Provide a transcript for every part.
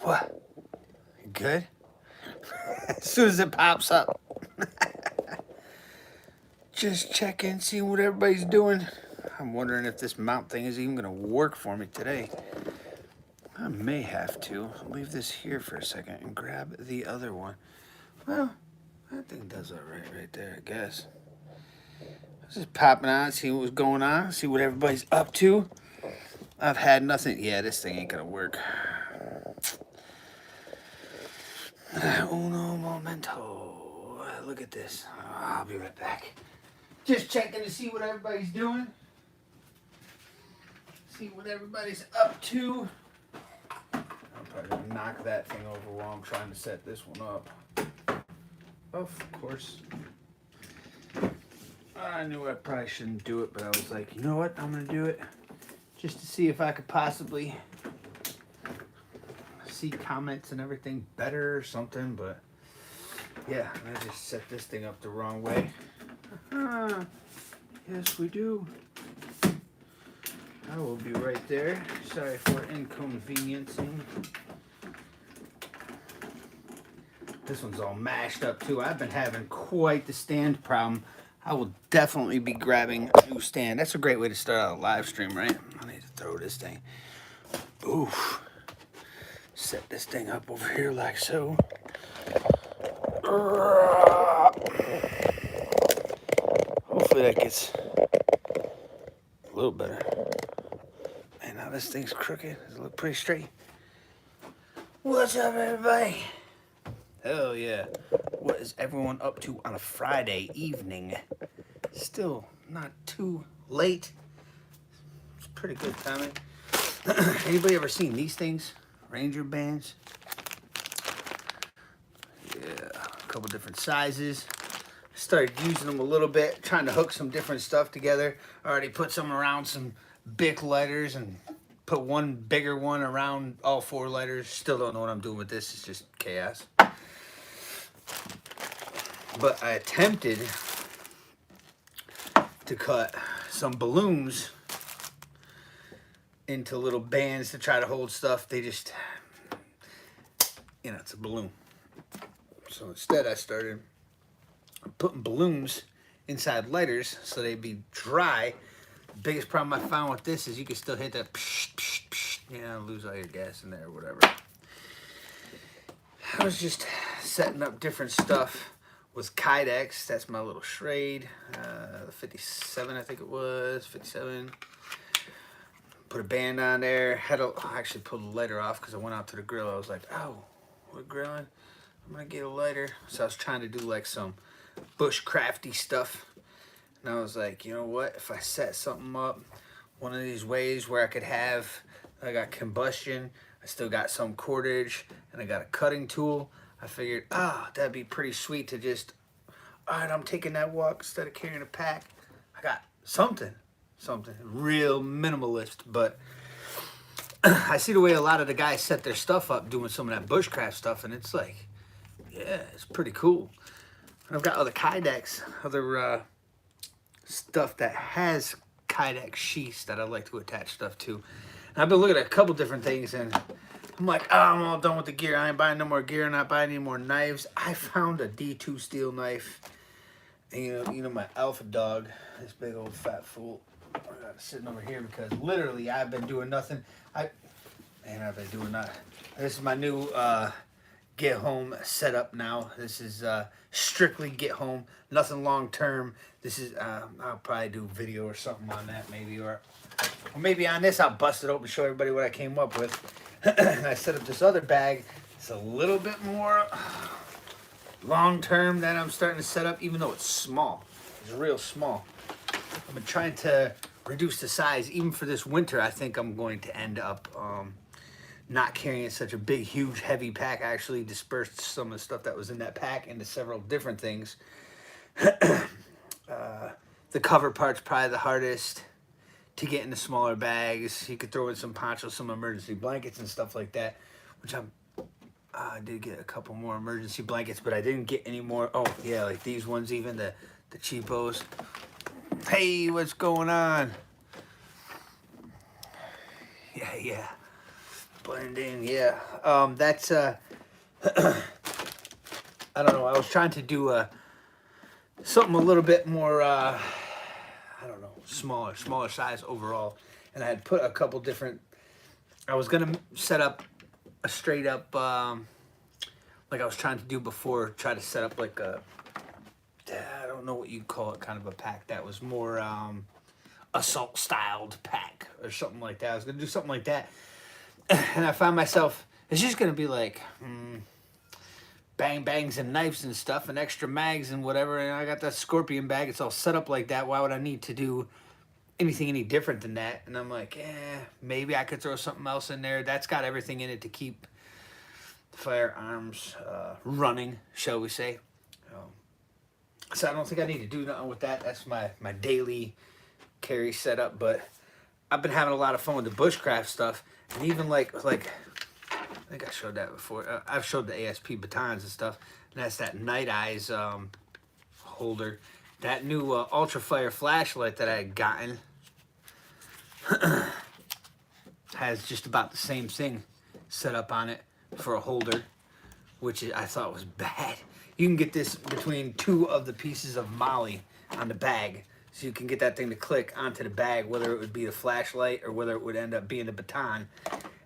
What? You good? As soon as it pops up. Just checking, seeing what everybody's doing. I'm wondering if this mount thing is even going to work for me today. I may have to leave this here for a second and grab the other one. Well, that thing does it right there, I guess. I was just popping on, seeing what was going on, see what everybody's up to. I've had nothing. Yeah, this thing ain't going to work. Uno momento. Look at this. I'll be right back. Just checking to see what everybody's doing. See what everybody's up to. I'm probably going to knock that thing over while I'm trying to set this one up. Of course. I knew I probably shouldn't do it, but I was like, you know what? I'm going to do it just to see if I could possibly see comments and everything better or something. But yeah, I just set this thing up the wrong way. Yes, we do. I will be right there. Sorry for inconveniencing. This one's all mashed up too. I've been having quite the stand problem. I will definitely be grabbing a new stand. That's a great way to start out a live stream, right? I need to throw this thing. Oof. Set this thing up over here like so. Hopefully that gets a little better. Man, now this thing's crooked. Does it look pretty straight? What's up, everybody? Hell yeah. What is everyone up to on a Friday evening? Still not too late. It's pretty good timing. Anybody ever seen these things? Ranger bands? Yeah, a couple different sizes. Started using them a little bit, trying to hook some different stuff together. Already put some around some Bic lighters and put one bigger one around all 4 lighters. Still don't know what I'm doing with this. It's just chaos. But I attempted to cut some balloons into little bands to try to hold stuff. They just, it's a balloon. So instead I started putting balloons inside lighters so they'd be dry. The biggest problem I found with this is you can still hit that psh, psh, psh, lose all your gas in there or whatever. I was just setting up different stuff with Kydex. That's my little Schrade, 57 I think it was, 57. Put a band on there. I actually pulled the lighter off because I went out to the grill. I was like, oh, we're grilling. I'm going to get a lighter. So I was trying to do like some bushcrafty stuff. And I was like, you know what? If I set something up one of these ways where I got combustion, I still got some cordage, and I got a cutting tool, I figured, that'd be pretty sweet to just, all right, I'm taking that walk instead of carrying a pack. I got something real minimalist, but I see the way a lot of the guys set their stuff up doing some of that bushcraft stuff, and it's like, yeah, it's pretty cool. And I've got other Kydex, other stuff that has Kydex sheaths that I like to attach stuff to. And I've been looking at a couple different things, and I'm like, I'm all done with the gear. I ain't buying no more gear. I'm not buying any more knives. I found a D2 steel knife. And you know my Alpha Dog, this big old fat fool. I got it sitting over here because literally I've been doing nothing. I've been doing nothing. This is my new get home setup now. This is strictly get home, nothing long term. This is I'll probably do a video or something on that maybe, or maybe on this I'll bust it open and show everybody what I came up with. And I set up this other bag. It's a little bit more long term that I'm starting to set up, even though it's small. It's real small. I've been trying to reduce the size. Even for this winter, I think I'm going to end up not carrying such a big, huge, heavy pack. I actually dispersed some of the stuff that was in that pack into several different things. The cover part's probably the hardest to get into smaller bags. You could throw in some ponchos, some emergency blankets and stuff like that, which I did get a couple more emergency blankets, but I didn't get any more. Oh, yeah, like these ones even, the cheapos. Hey, what's going on? Yeah. blending, yeah. That's I don't know. I was trying to do something a little bit more I don't know, smaller size overall, and I had put a couple different. I was gonna set up a straight up like I was trying to do before. Try to set up like a, I don't know what you'd call it, kind of a pack that was more assault styled pack or something like that. I was gonna do something like that, and I found myself, it's just gonna be like bang bangs and knives and stuff and extra mags and whatever, and I got that Scorpion bag, it's all set up like that. Why would I need to do anything any different than that? And I'm like, maybe I could throw something else in there that's got everything in it to keep the firearms running, shall we say. So I don't think I need to do nothing with that. That's my daily carry setup. But I've been having a lot of fun with the bushcraft stuff, and even like I think I showed that before. I've showed the ASP batons and stuff, and that's that Night Eyes holder. That new Ultra Fire flashlight that I had gotten has just about the same thing set up on it for a holder, which I thought was bad. You can get this between two of the pieces of Molly on the bag, so you can get that thing to click onto the bag, whether it would be the flashlight or whether it would end up being the baton.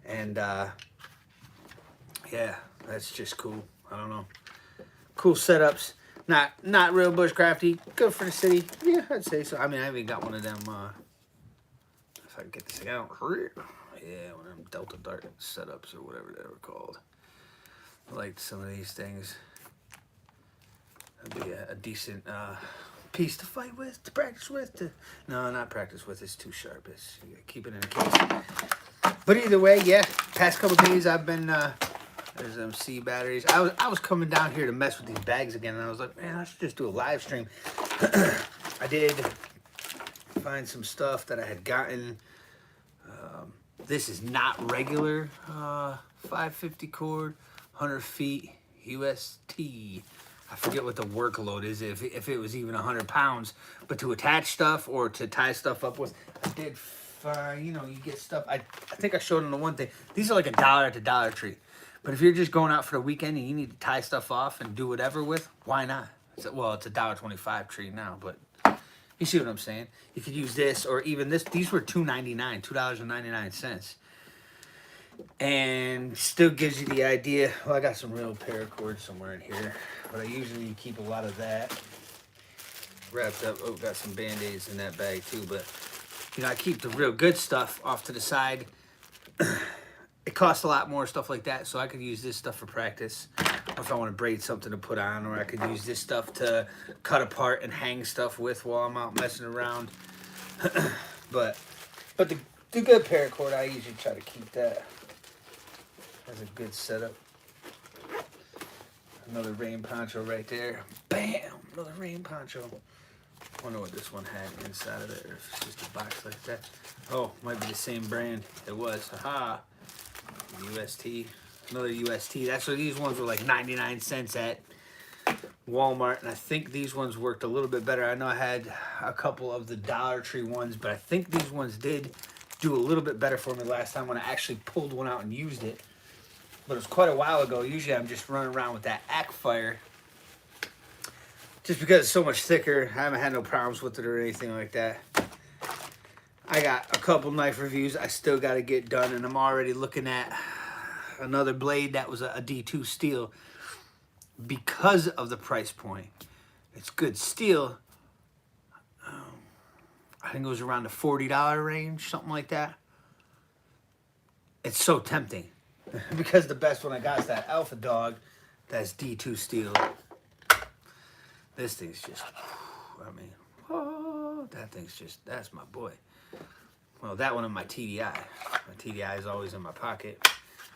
And yeah, that's just cool. I don't know. Cool setups. Not real bushcrafty. Good for the city. Yeah, I'd say so. I mean, I haven't got one of them. If I can get this thing out. Yeah, one of them Delta Dart setups or whatever they were called. I liked some of these things. That'd be a decent piece to fight with, to practice with. No, not practice with. It's too sharp. You gotta keep it in a case. But either way, yeah. Past couple days, I've been. There's them C batteries. I was coming down here to mess with these bags again, and I was like, man, I should just do a live stream. I did find some stuff that I had gotten. This is not regular 550 cord, 100 feet UST. I forget what the workload is, if it was even 100 pounds. But to attach stuff or to tie stuff up with, I did find, you get stuff. I think I showed them the one thing. These are like $1 at the Dollar Tree. But if you're just going out for the weekend and you need to tie stuff off and do whatever with, why not? Well, it's a $1.25 tree now, but you see what I'm saying? You could use this or even this. These were $2.99, $2.99. And still gives you the idea. Well, I got some real paracord somewhere in here, but I usually keep a lot of that wrapped up. Oh, got some Band-Aids in that bag too, but I keep the real good stuff off to the side. It costs a lot more, stuff like that, so I could use this stuff for practice. Or if I want to braid something to put on, or I could use this stuff to cut apart and hang stuff with while I'm out messing around. but the good paracord, I usually try to keep that as a good setup. Another rain poncho right there. Bam! Another rain poncho. I wonder what this one had inside of it, or if it's just a box like that. Oh, might be the same brand. It was. Haha. UST. Another UST. That's what these ones were like 99 cents at Walmart, and I think these ones worked a little bit better. I know I had a couple of the Dollar Tree ones, but I think these ones did do a little bit better for me last time when I actually pulled one out and used it. But it was quite a while ago. Usually I'm just running around with that Akfire just because it's so much thicker. I haven't had no problems with it or anything like that. I got a couple knife reviews I still got to get done, and I'm already looking at another blade that was a D2 steel because of the price point. It's good steel. I think it was around the $40 range, something like that. It's so tempting because the best one I got is that Alpha Dog that's D2 steel. This thing's just, I mean, oh, that thing's just, that's my boy. Well, that one and my TDI. My TDI is always in my pocket.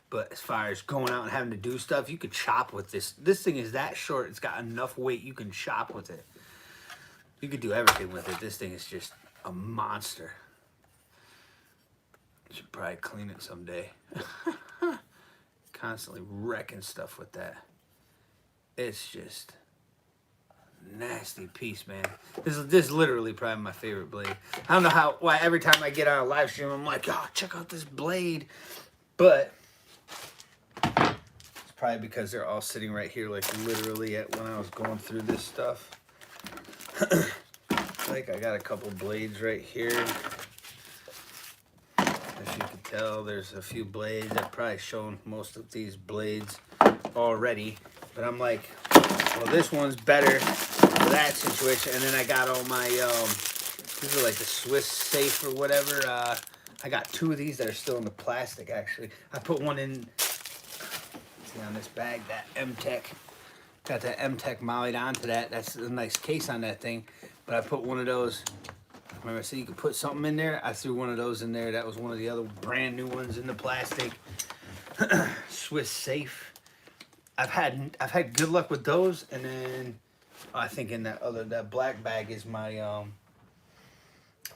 But as far as going out and having to do stuff, you could chop with this. This thing is that short. It's got enough weight you can chop with it. You could do everything with it. This thing is just a monster. Should probably clean it someday. Constantly wrecking stuff with that. It's just nasty piece, man. This is literally probably my favorite blade. I don't know why every time I get on a live stream I'm like, oh, check out this blade. But probably because they're all sitting right here, like literally at when I was going through this stuff. Like I got a couple blades right here. As you can tell, there's a few blades. I've probably shown most of these blades already, but I'm like, well, this one's better for that situation. And then I got all my, these are like the Swiss Safe or whatever. I got 2 of these that are still in the plastic, actually. I put one in, see on this bag, that M-Tech. Got that M-Tech mollied onto that. That's a nice case on that thing. But I put one of those, remember I said you could put something in there? I threw one of those in there. That was one of the other brand new ones in the plastic. Swiss Safe. I've had good luck with those, and then I think in that black bag is my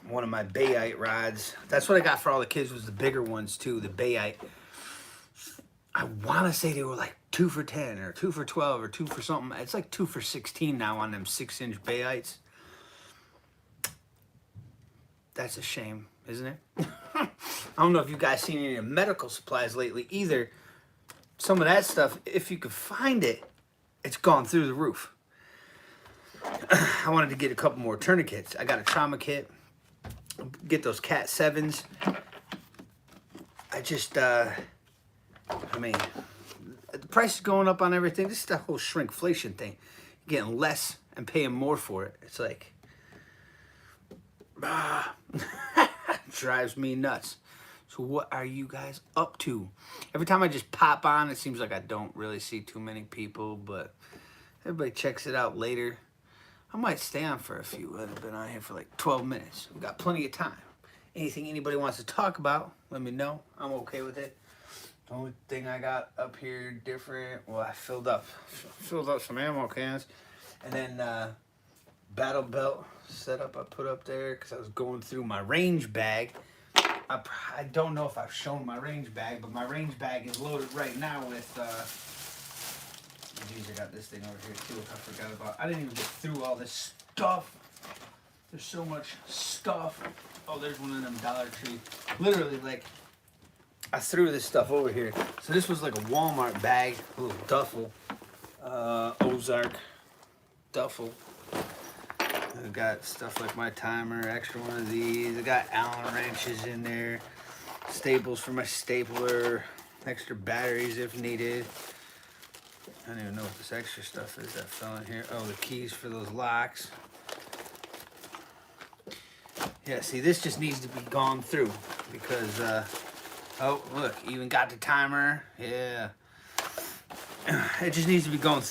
one of my Bayite rods. That's what I got for all the kids, was the bigger ones too, the Bayite. I want to say they were like 2 for 10 or 2 for 12 or 2 for something. It's like 2 for 16 now on them 6-inch Bayites. That's a shame, isn't it? I don't know if you guys seen any medical supplies lately either. Some of that stuff, if you could find it, it's gone through the roof. I wanted to get a couple more tourniquets. I got a trauma kit. Get those Cat 7s. I just, I mean, the price is going up on everything. This is the whole shrinkflation thing. You're getting less and paying more for it. It's like, drives me nuts. So what are you guys up to? Every time I just pop on, it seems like I don't really see too many people, but everybody checks it out later. I might stay on for a few. I've been on here for like 12 minutes. We've got plenty of time. Anything anybody wants to talk about, let me know. I'm okay with it. The only thing I got up here different, well, I filled up some ammo cans. And then battle belt setup I put up there because I was going through my range bag. I don't know if I've shown my range bag, but my range bag is loaded right now with, geez, I got this thing over here too, I forgot about. I didn't even get through all this stuff. There's so much stuff. Oh, there's one of them Dollar Tree. Literally, like, I threw this stuff over here. So this was like a Walmart bag, a little duffel. Ozark duffel. I got stuff like my timer, extra one of these. I got Allen wrenches in there, staples for my stapler, extra batteries if needed. I don't even know what this extra stuff is that fell in here. Oh, the keys for those locks. Yeah, see, this just needs to be gone through because, oh, look, even got the timer. Yeah. It just needs to be gone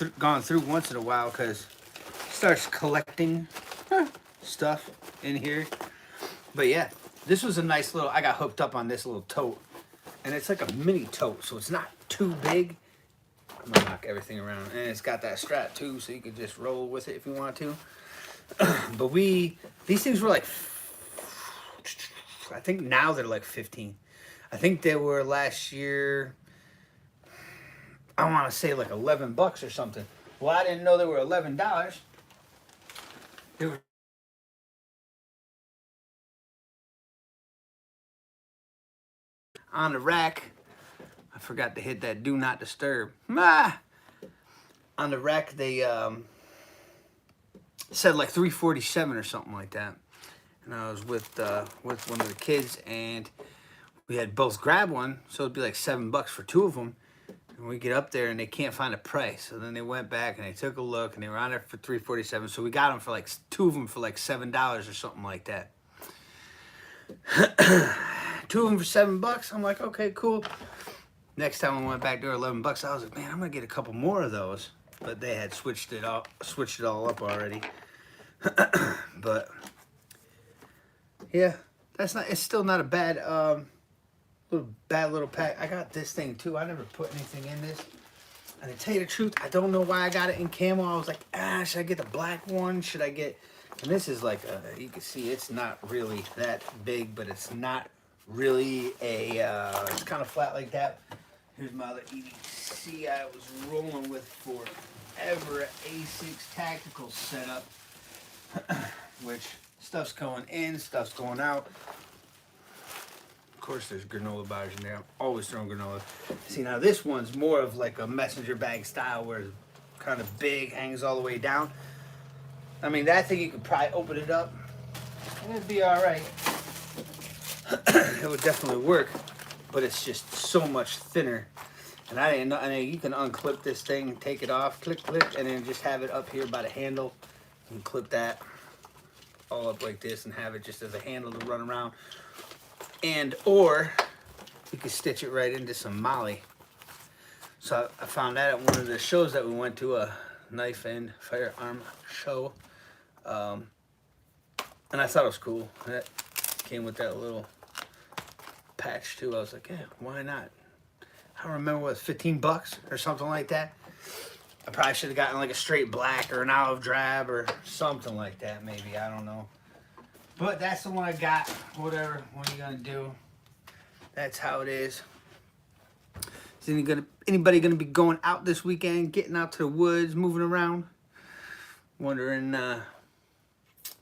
through once in a while because it starts collecting stuff in here. But yeah, this was a nice little, I got hooked up on this little tote, and it's like a mini tote, so it's not too big. I'm gonna knock everything around, and it's got that strap too, so you could just roll with it if you want to. But these things were like, I think now they're like 15. I think they were last year, I want to say like 11 bucks or something. Well, I didn't know they were $11. They were on the rack. I forgot to hit that do not disturb. On the rack, they said like $3.47 or something like that. And I was with one of the kids, and we had both grabbed one, so it'd be like $7 for 2 of them. And we get up there, and they can't find a price. So then they went back, and they took a look, and they were on there for $3.47. So we got them for like 2 of them for like $7 or something like that. 2 of them for $7. I'm like, okay, cool. Next time I went back, they were $11. I was like, man, I'm gonna get a couple more of those. But they had switched it all up already. But yeah, it's still not a bad little pack. I got this thing too. I never put anything in this. And to tell you the truth, I don't know why I got it in camo. I was like, should I get the black one? Should I get? And this is like you can see it's not really that big, but it's not really it's kind of flat like that. Here's my other EDC I was rolling with forever, A6 tactical setup, which stuff's going in, stuff's going out. course there's granola bars in there. I'm always throwing granola. See, now this one's more of like a messenger bag style where it's kind of big, hangs all the way down. I mean, that thing you could probably open it up and it'd be all right. It would definitely work, but it's just so much thinner. And I didn't know, I mean, you can unclip this thing, take it off, click, and then just have it up here by the handle. You can clip that all up like this and have it just as a handle to run around. And, or you can stitch it right into some MOLLE. So I found that at one of the shows that we went to, a knife and firearm show. And I thought it was cool. That came with that little patch too. I was like, yeah, why not? I don't remember what, 15 bucks or something like that. I probably should have gotten like a straight black or an olive drab or something like that, maybe. I don't know. But that's the one I got. Whatever. What are you gonna do? That's how it is. Is anybody gonna be going out this weekend, getting out to the woods, moving around? Wondering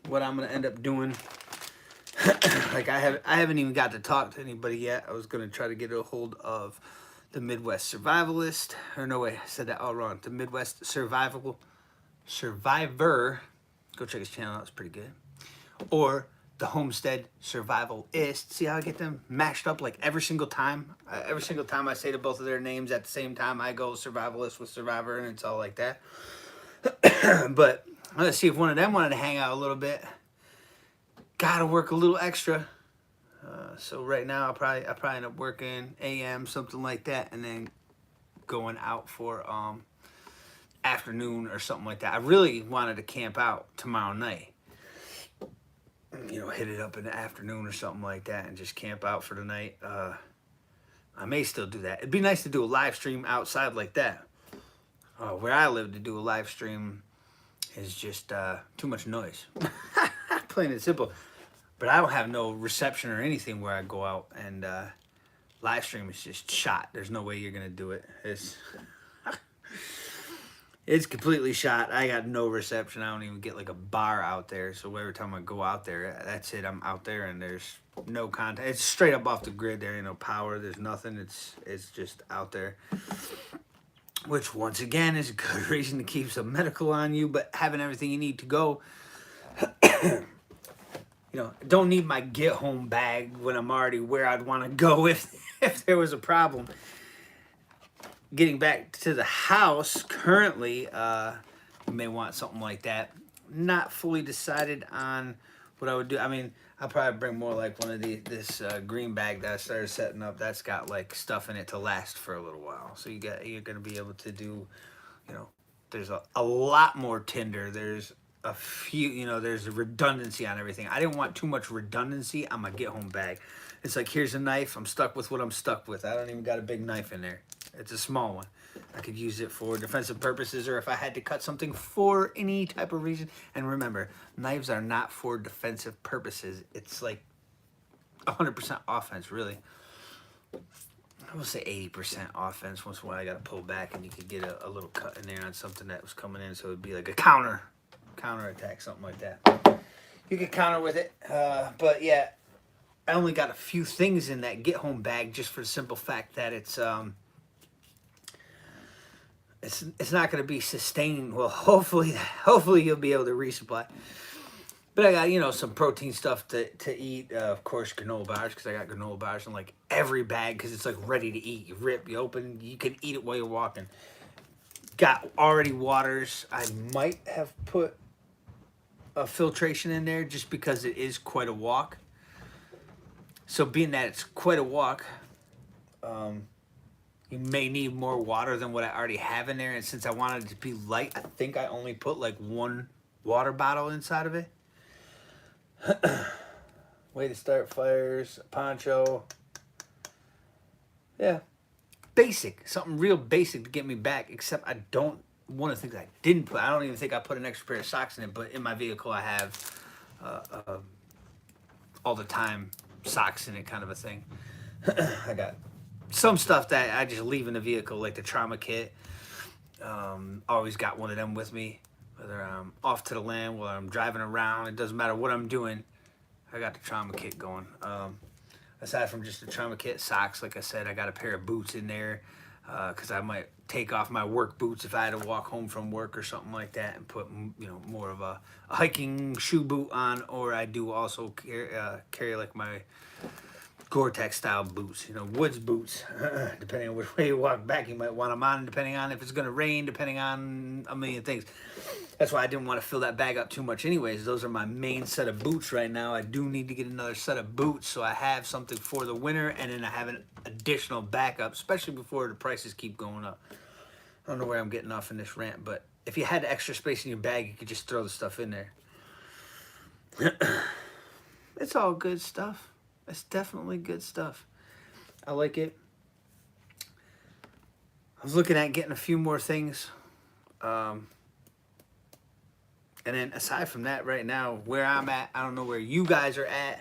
what I'm gonna end up doing. Like I haven't even got to talk to anybody yet. I was gonna try to get a hold of the Midwest Survivalist, or no way, I said that all wrong. The Midwest Survivor. Go check his channel out, it's pretty good. Or the Homestead Survivalist. See how I get them mashed up like every single time? Every single time I say to both of their names at the same time, I go Survivalist with Survivor, and it's all like that. But let's see if one of them wanted to hang out a little bit. Gotta work a little extra. So right now, I'll probably end up working AM, something like that, and then going out for afternoon or something like that. I really wanted to camp out tomorrow night. You know, hit it up in the afternoon or something like that and just camp out for the night. I may still do that. It'd be nice to do a live stream outside like that. Where I live, to do a live stream is just too much noise. Plain and simple. But I don't have no reception or anything where I go out, and live stream is just shot. There's no way you're gonna do it. It's completely shot. I got no reception. I don't even get like a bar out there. So every time I go out there, that's it. I'm out there and there's no contact. It's straight up off the grid. There ain't no power. There's nothing. It's just out there. Which once again is a good reason to keep some medical on you, but having everything you need to go. You know, don't need my get home bag when I'm already where I'd want to go if there was a problem. Getting back to the house currently, you may want something like that. Not fully decided on what I would do. I mean, I'll probably bring more like one of this green bag that I started setting up. That's got like stuff in it to last for a little while. So you're gonna be able to do, you know, there's a lot more tinder. There's a few, you know, there's a redundancy on everything. I didn't want too much redundancy on my get home bag. It's like, here's a knife. I'm stuck with what I'm stuck with. I don't even got a big knife in there. It's a small one. I could use it for defensive purposes, or if I had to cut something for any type of reason. And remember, knives are not for defensive purposes. It's like 100% offense, really. I would say 80% offense. Once in a while, I got to pull back, and you could get a little cut in there on something that was coming in, so it'd be like a counter attack, something like that. You could counter with it, but yeah, I only got a few things in that get home bag just for the simple fact that it's not going to be sustained. Well, hopefully you'll be able to resupply. But I got, you know, some protein stuff to eat. Of course, granola bars, because I got granola bars in like every bag, because it's like ready to eat. You rip, you open, you can eat it while you're walking. Got already waters. I might have put a filtration in there just because it is quite a walk. So being that it's quite a walk, you may need more water than what I already have in there. And since I wanted it to be light, I think I only put like one water bottle inside of it. Way to start fires, poncho. Yeah. Basic. Something real basic to get me back, except I don't, one of the things I didn't put, I don't even think I put an extra pair of socks in it, but in my vehicle I have all the time socks in it, kind of a thing. I got some stuff that I just leave in the vehicle, like the trauma kit. Always got one of them with me, whether I'm off to the land, whether I'm driving around. It doesn't matter what I'm doing. I got the trauma kit going. I aside from just the trauma kit, socks, like I said, I got a pair of boots in there because I might take off my work boots if I had to walk home from work or something like that and put, you know, more of a hiking shoe boot on, or I do also carry like my Gore-Tex style boots, you know, woods boots. Depending on which way you walk back, you might want them on, depending on if it's going to rain, depending on a million things. That's why I didn't want to fill that bag up too much anyways. Those are my main set of boots right now. I do need to get another set of boots so I have something for the winter, and then I have an additional backup, especially before the prices keep going up. I don't know where I'm getting off in this rant, but if you had extra space in your bag, you could just throw the stuff in there. It's all good stuff. It's definitely good stuff. I like it. I was looking at getting a few more things. And then aside from that, right now, where I'm at, I don't know where you guys are at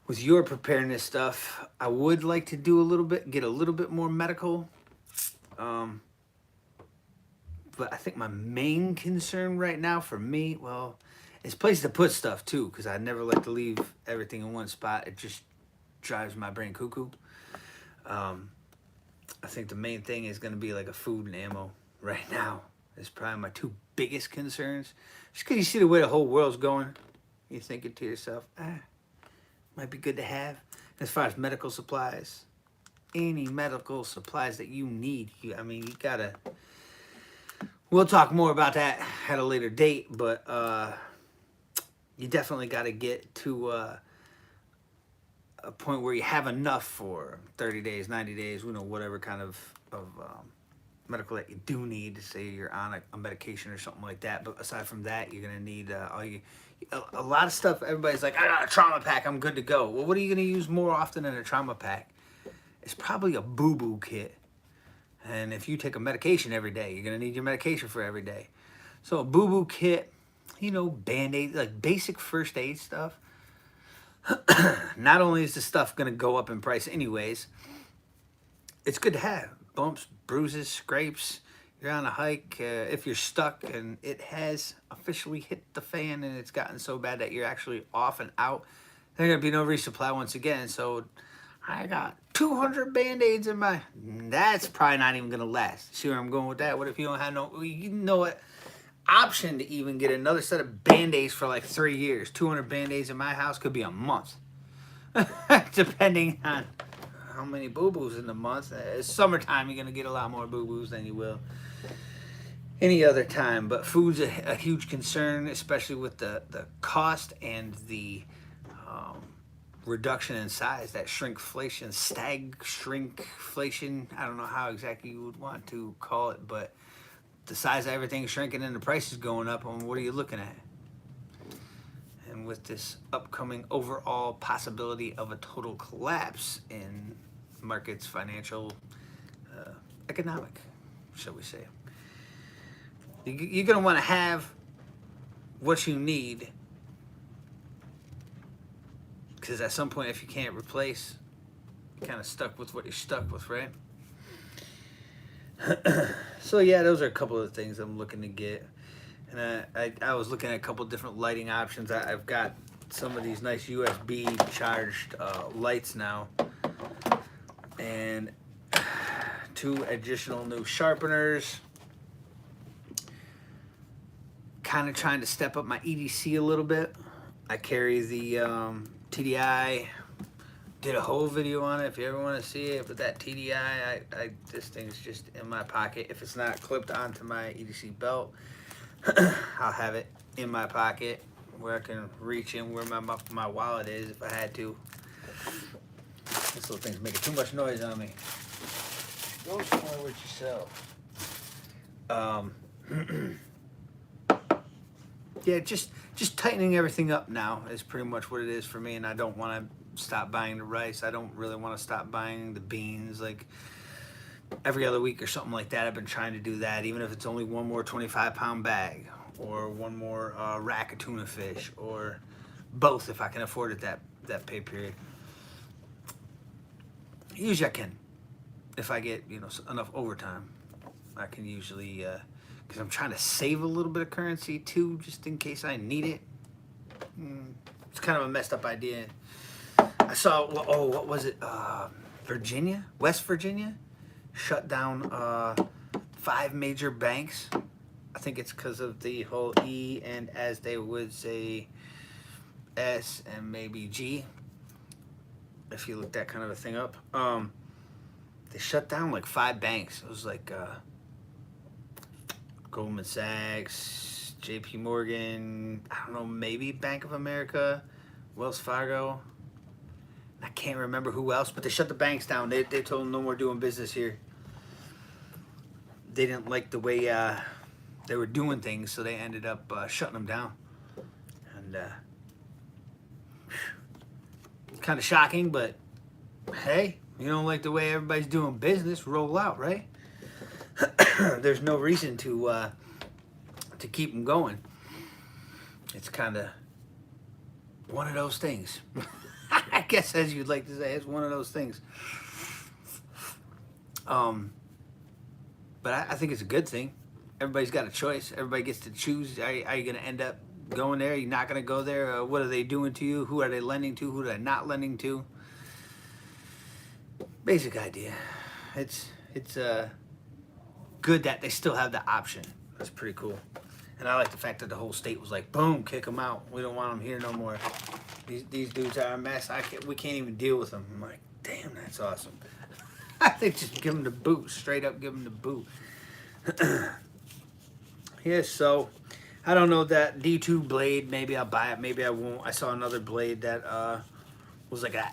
with your preparedness stuff. I would like to do a little bit, get a little bit more medical. But I think my main concern right now for me, well, is place to put stuff too, because I never like to leave everything in one spot. It just drives my brain cuckoo. I think the main thing is going to be like a food and ammo right now. It's probably my two biggest concerns. Just because you see the way the whole world's going, you're thinking to yourself, might be good to have. As far as medical supplies, any medical supplies that you need, you gotta. We'll talk more about that at a later date, but you definitely got to get to a point where you have enough for 30 days, 90 days, you know, whatever kind of medical that you do need to say you're on a medication or something like that. But aside from that, you're going to need a lot of stuff. Everybody's like, I got a trauma pack, I'm good to go. Well, what are you going to use more often than a trauma pack? It's probably a boo-boo kit. And if you take a medication every day, you're going to need your medication for every day. So a boo-boo kit, you know, Band-Aid, like basic first aid stuff. Not only is the stuff going to go up in price anyways, it's good to have. Bumps, bruises, scrapes. You're on a hike. If you're stuck and it has officially hit the fan and it's gotten so bad that you're actually off and out, there's going to be no resupply once again. So I got 200 Band-Aids in my... That's probably not even going to last. See where I'm going with that? What if you don't have option to even get another set of Band-Aids for like 3 years? 200 Band-Aids in my house could be a month. Depending on how many boo-boos in the month. It's summertime, you're going to get a lot more boo-boos than you will any other time. But food's a huge concern, especially with the cost and the... reduction in size, that shrinkflation, shrinkflation. I don't know how exactly you would want to call it, but the size of everything is shrinking and the price is going up. And what are you looking at? And with this upcoming overall possibility of a total collapse in markets, financial, economic, shall we say, you're going to want to have what you need. Because at some point, if you can't replace, you're kind of stuck with what you're stuck with, right? So yeah, those are a couple of the things I'm looking to get. And I was looking at a couple of different lighting options. I've got some of these nice USB charged lights now. And 2 additional new sharpeners. Kind of trying to step up my EDC a little bit. I carry the... TDI, did a whole video on it if you ever want to see it, but that TDI, this thing's just in my pocket. If it's not clipped onto my EDC belt, I'll have it in my pocket where I can reach in where my wallet is if I had to. This little thing's making too much noise on me. Go somewhere with yourself. Yeah, just tightening everything up now is pretty much what it is for me, and I don't want to stop buying the rice. I don't really want to stop buying the beans like every other week or something like that. I've been trying to do that, even if it's only one more 25-pound bag or one more rack of tuna fish, or both if I can afford it that pay period. Usually I can. If I get enough overtime, I can usually... because I'm trying to save a little bit of currency too, just in case I need it. It's kind of a messed up idea. I I saw, oh, what was it? Virginia? West Virginia? Shut down 5 major banks. I think it's because of the whole E and, as they would say, S and maybe G. If you look that kind of a thing up. They shut down like 5 banks. It was like Goldman Sachs, JP Morgan, I don't know, maybe Bank of America, Wells Fargo. I can't remember who else, but they shut the banks down. They told them no more doing business here. They didn't like the way they were doing things, so they ended up shutting them down. And kind of shocking, but hey, you don't like the way everybody's doing business, roll out, right? There's no reason to keep them going. It's kind of one of those things. I guess, as you'd like to say, it's one of those things. But I think it's a good thing. Everybody's got a choice. Everybody gets to choose. Are you going to end up going there? Are you not going to go there? What are they doing to you? Who are they lending to? Who are they not lending to? Basic idea. It's good that they still have the option. That's pretty cool. And I like the fact that the whole state was like, boom, kick them out. We don't want them here no more. These dudes are a mess. We can't even deal with them. I'm like, damn, that's awesome. I think just give them the boot. Straight up give them the boot. Yeah, so I don't know, that D2 blade. Maybe I'll buy it. Maybe I won't. I saw another blade that was like a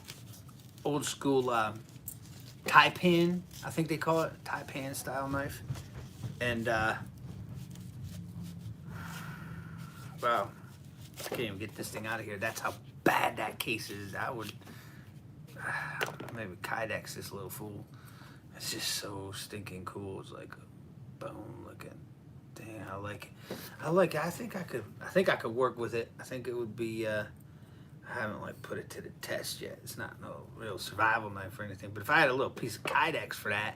old school Taipan, I think they call it. Taipan style knife. And wow, I can't even get this thing out of here. That's how bad that case is. I would maybe Kydex this little fool. It's just so stinking cool. It's like a bone looking. Dang, I like it. I like it. I think I could work with it. I think it would be I haven't like put it to the test yet. It's not no real survival knife or anything. But if I had a little piece of Kydex for that,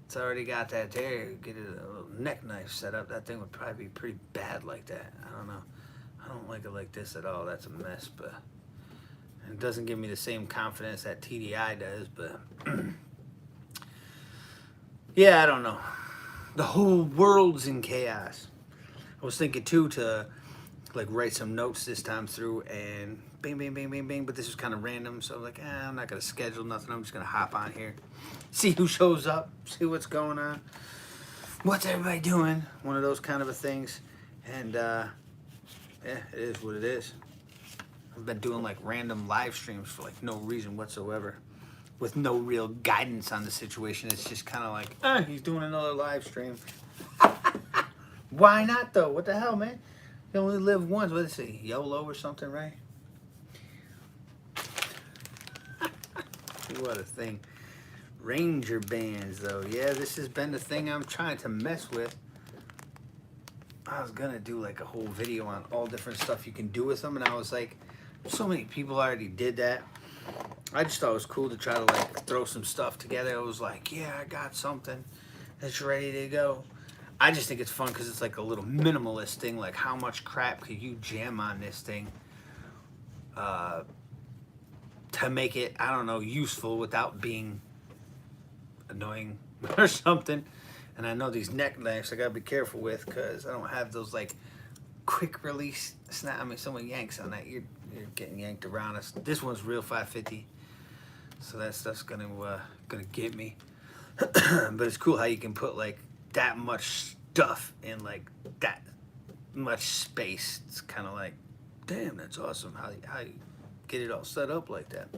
it's already got that there. Get it a little neck knife set up. That thing would probably be pretty bad like that. I don't know. I don't like it like this at all. That's a mess, but it doesn't give me the same confidence that TDI does, but yeah, I don't know. The whole world's in chaos. I was thinking too to like write some notes this time through and bing, bing, bing, bing, bing, but this was kind of random, so I was like, I'm not going to schedule nothing. I'm just going to hop on here, see who shows up, see what's going on, what's everybody doing, one of those kind of a things. And yeah, it is what it is. I've been doing like random live streams for like no reason whatsoever, with no real guidance on the situation. It's just kind of like, he's doing another live stream. Why not though? What the hell, man? You only live once. What is it, YOLO or something, right? What a thing. Ranger bands though. Yeah, this has been the thing I'm trying to mess with. I was gonna do like a whole video on all different stuff you can do with them, and I was like, so many people already did that. I just thought it was cool to try to like throw some stuff together. I was like, yeah, I got something that's ready to go. I just think it's fun because it's like a little minimalist thing. Like, how much crap could you jam on this thing to make it, I don't know, useful without being annoying or something. And I know these neck knives I gotta be careful with because I don't have those like quick release snap. I mean, someone yanks on that, you're getting yanked around. This one's real 550, so that stuff's gonna get me. But it's cool how you can put like that much stuff in like that much space. It's kind of like, damn, that's awesome how you get it all set up like that.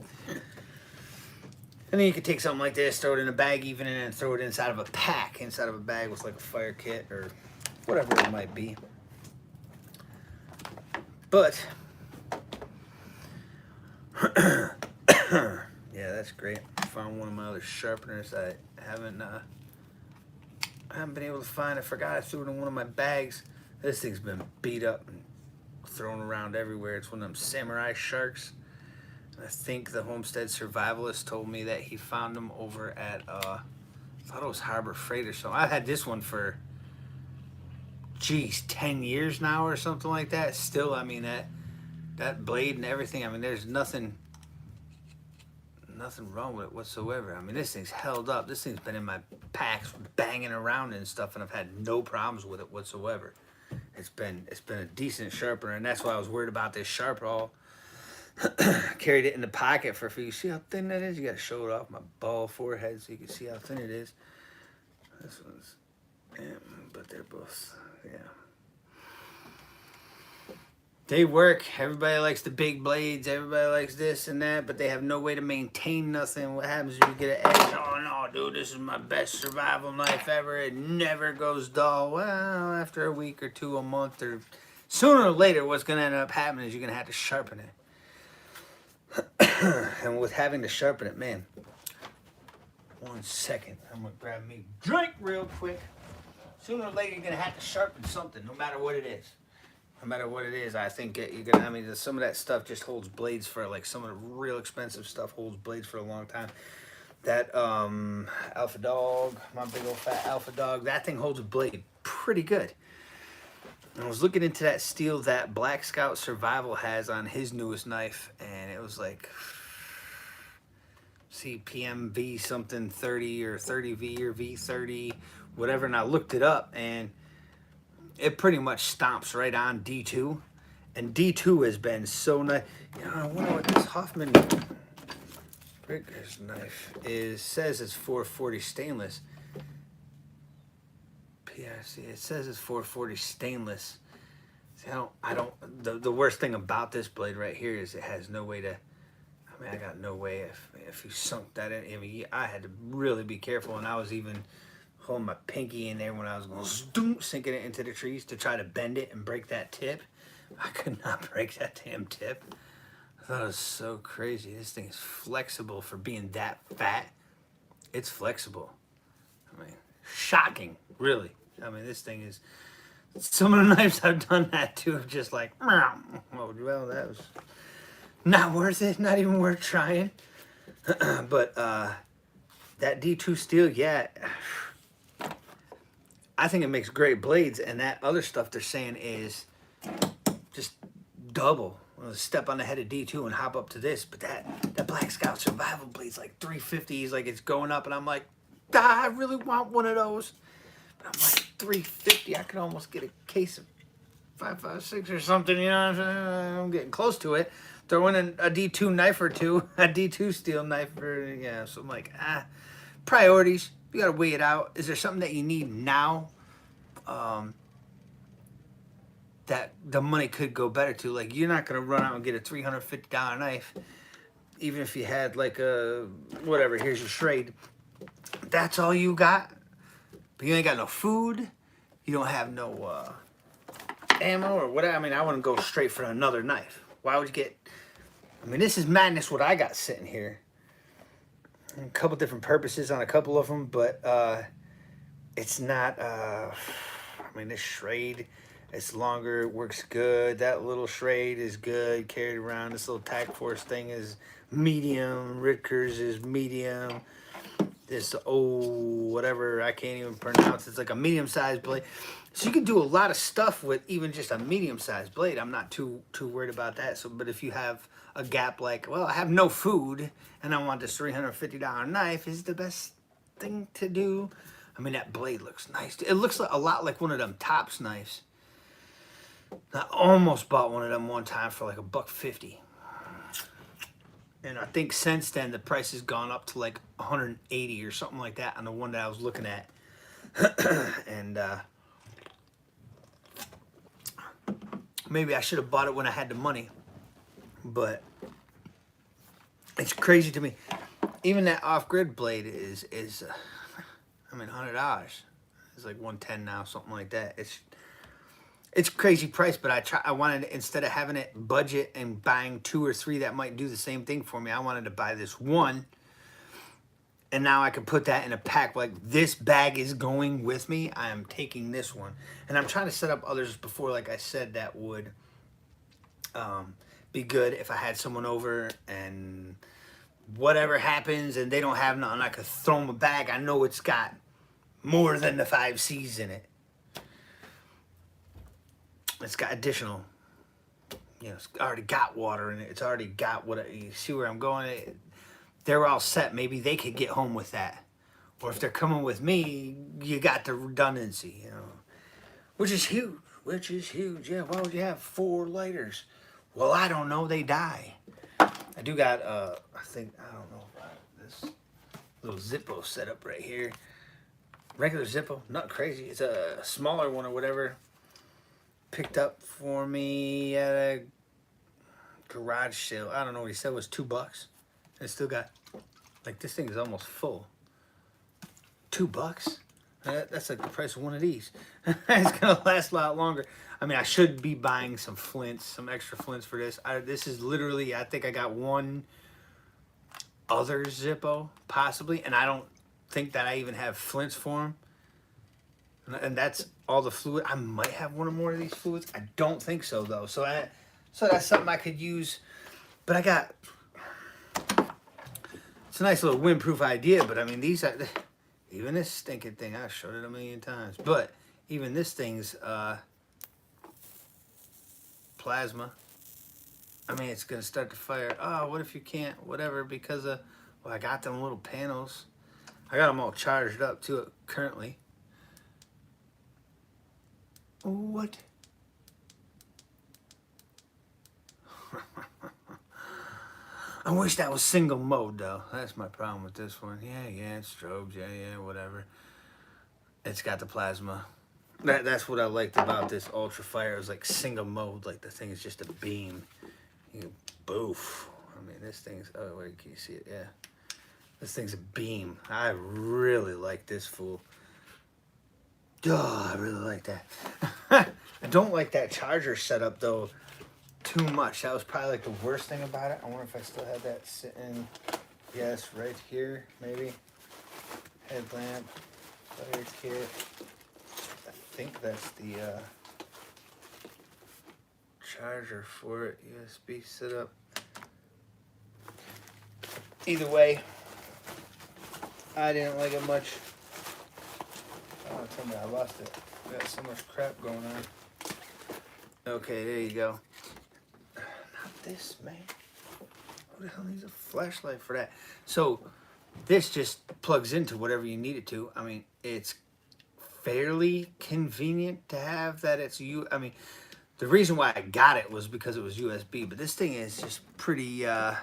And then you could take something like this, throw it in a bag even, and then throw it inside of a pack, inside of a bag with like a fire kit or whatever it might be. But yeah, that's great. I found one of my other sharpeners I haven't been able to find. I forgot I threw it in one of my bags. This thing's been beat up and thrown around everywhere. It's one of them Samurai Sharks. I think the Homestead Survivalist told me that he found them over at I thought it was Harbor Freight or something. I've had this one for 10 years now or something like that. Still, I mean, that blade and everything, I mean, there's nothing nothing wrong with it whatsoever. I mean, this thing's held up. This thing's been in my packs banging around and stuff, and I've had no problems with it whatsoever. It's been a decent sharpener, and that's why I was worried about this Sharpall. Carried it in the pocket for a few. You see how thin that is? You got to show it off my bald forehead so you can see how thin it is. This one's, yeah, but they're both, yeah. They work. Everybody likes the big blades. Everybody likes this and that, but they have no way to maintain nothing. What happens if you get an edge? Oh no, dude, this is my best survival knife ever. It never goes dull. Well, after a week or two, a month, or sooner or later, what's going to end up happening is you're going to have to sharpen it. And with having to sharpen it, man, 1 second, I'm going to grab me a drink real quick. Sooner or later, you're going to have to sharpen something, no matter what it is. No matter what it is, I think you're going to, I mean, some of that stuff just holds blades for, like, some of the real expensive stuff holds blades for a long time. That Alpha Dog, my big old fat Alpha Dog, that thing holds a blade pretty good. I was looking into that steel that Black Scout Survival has on his newest knife, and it was like CPMV something 30 or 30V or V30, whatever, and I looked it up, and it pretty much stomps right on D2, and D2 has been so nice. You know, I wonder what this Hoffman Bricker's knife is. Says it's 440 stainless. PRC. It says it's 440 stainless. See, I don't. The worst thing about this blade right here is it has no way to. I mean, I got no way if you sunk that in. I mean, I had to really be careful, and I was even holding my pinky in there when I was going sinking it into the trees to try to bend it and break that tip. I could not break that damn tip. I thought it was so crazy. This thing is flexible for being that fat. It's flexible. I mean, shocking, really. I mean, this thing is, some of the knives I've done that to are just like, oh, well, that was not worth it, not even worth trying. But that D2 steel, yeah, I think it makes great blades, and that other stuff they're saying is just double. Step on the head of D2 and hop up to this, but that Black Scout Survival blade's like 350s, like it's going up, and I'm like, I really want one of those. I'm like 350. I could almost get a case of 5.56 or something. You know what I'm saying? I'm getting close to it. Throw in a D2 knife or two, a D2 steel knife or yeah. So I'm like, priorities. You gotta weigh it out. Is there something that you need now? That the money could go better to. Like, you're not gonna run out and get a $350 knife, even if you had like a whatever. Here's your Schrade. That's all you got. But you ain't got no food. You don't have no ammo or whatever. I mean, I wouldn't go straight for another knife. Why would you get... I mean, this is madness what I got sitting here. A couple different purposes on a couple of them, but it's not... I mean, this Schrade, it's longer, it works good. That little Schrade is good, carried around. This little Tac Force thing is medium. Ritker's is medium. This whatever, I can't even pronounce. It's like a medium-sized blade. So you can do a lot of stuff with even just a medium-sized blade. I'm not too worried about that. So, but if you have a gap like, well, I have no food and I want this $350 knife, is the best thing to do. I mean, that blade looks nice. It looks a lot like one of them Tops knives. I almost bought one of them one time for like $150. And I think since then, the price has gone up to like 180 or something like that on the one that I was looking at. And maybe I should have bought it when I had the money. But it's crazy to me. Even that off-grid blade is I mean, $100. It's like $110 now, something like that. It's crazy price, but I wanted, instead of having it budget and buying 2 or 3 that might do the same thing for me, I wanted to buy this one. And now I can put that in a pack. Like, this bag is going with me. I am taking this one. And I'm trying to set up others before, like I said, that would be good if I had someone over and whatever happens and they don't have nothing, I could throw them a bag. I know it's got more than the 5 C's in it. It's got additional, you know, it's already got water in it. It's already got what, you see where I'm going? they're all set, maybe they could get home with that. Or if they're coming with me, you got the redundancy, you know. Which is huge. Which is huge. Yeah, why would you have 4 lighters? Well, I don't know. They die. I do got, I don't know about this little Zippo setup right here. Regular Zippo, not crazy. It's a smaller one or whatever. Picked up for me at a garage sale. I don't know what he said, it was $2. And still got, like, this thing is almost full. $2? That's like the price of one of these. It's gonna last a lot longer. I mean, I should be buying some flints, some extra flints for this. This is literally, I think I got one other Zippo, possibly, and I don't think that I even have flints for them. And that's all the fluid. I might have one or more of these fluids. I don't think so, though. So that's something I could use. But I got, it's a nice little windproof idea, but I mean, these are, even this stinking thing, I've showed it a million times. But even this thing's plasma. I mean, it's going to start to fire. Oh, what if you can't? Whatever, because of, well, I got them little panels. I got them all charged up to it currently. What? I wish that was single mode, though. That's my problem with this one. Yeah, it's strobes. Yeah, whatever. It's got the plasma. That's what I liked about this Ultra Fire. It was like single mode. Like the thing is just a beam. You boof. I mean, this thing's, oh, wait, can you see it? Yeah. This thing's a beam. I really like this fool. Oh, I really like that. I don't like that charger setup, though, too much. That was probably like the worst thing about it. I wonder if I still had that sitting. Yes, right here, maybe. Headlamp, fire kit. I think that's the charger for it. USB setup. Either way, I didn't like it much. Oh, tell me I lost it. I got so much crap going on. Okay, there you go. Not this, man. Who the hell needs a flashlight for that? So, this just plugs into whatever you need it to. I mean, it's fairly convenient to have that. I mean, the reason why I got it was because it was USB, but this thing is just pretty, I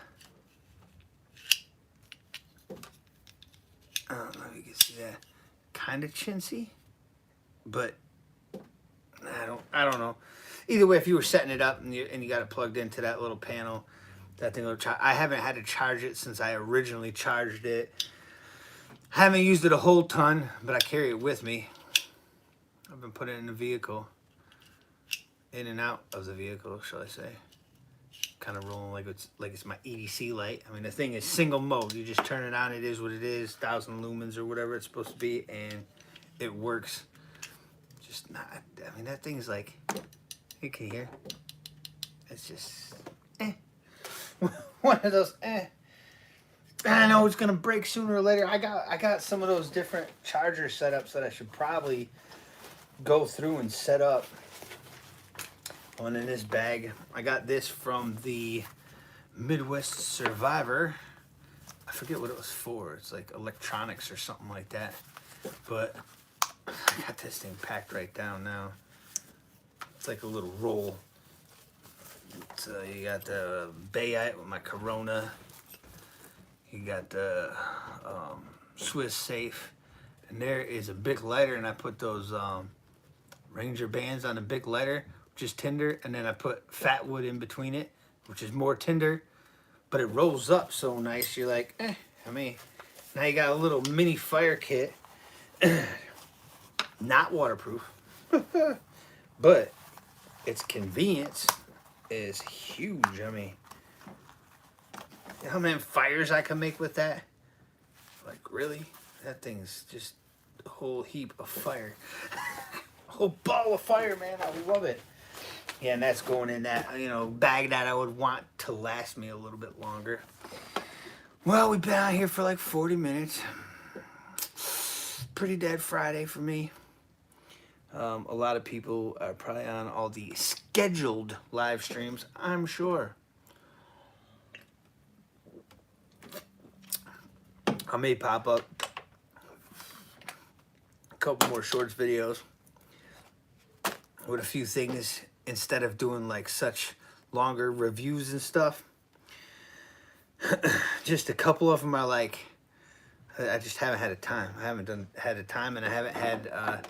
don't know if you can see that. Kind of chintzy, but I don't know. Either way, if you were setting it up and you got it plugged into that little panel, that thing will charge. I haven't had to charge it since I originally charged it. Haven't used it a whole ton, but I carry it with me. I've been putting it in the vehicle, in and out of the vehicle, shall I say. Kind of rolling like it's my EDC light. I mean, the thing is single mode. You just turn it on. It is what it is. 1,000 lumens or whatever it's supposed to be, and it works. Just not. I mean, that thing's like, you can hear. It's just one of those. I know it's gonna break sooner or later. I got some of those different charger setups that I should probably go through and set up. One in this bag. I got this from the Midwest Survivor. I forget what it was for. It's like electronics or something like that. But I got this thing packed right down now. It's like a little roll. So you got the Bayite with my Corona. You got the Swiss Safe. And there is a Bic lighter, and I put those Ranger bands on the Bic lighter, which is tinder, and then I put fat wood in between it, which is more tinder, but it rolls up so nice. You're like, I mean, now you got a little mini fire kit, not waterproof, but its convenience is huge. I mean, you know how many fires I can make with that? Like, really? That thing's just a whole heap of fire. A whole ball of fire, man. I love it. Yeah, and that's going in that, bag that I would want to last me a little bit longer. Well, we've been out here for like 40 minutes. Pretty dead Friday for me. A lot of people are probably on all the scheduled live streams, I'm sure. I may pop up a couple more shorts videos with a few things instead of doing like such longer reviews and stuff. Just a couple of them are like, I just haven't had a time. I haven't had a time, and I haven't had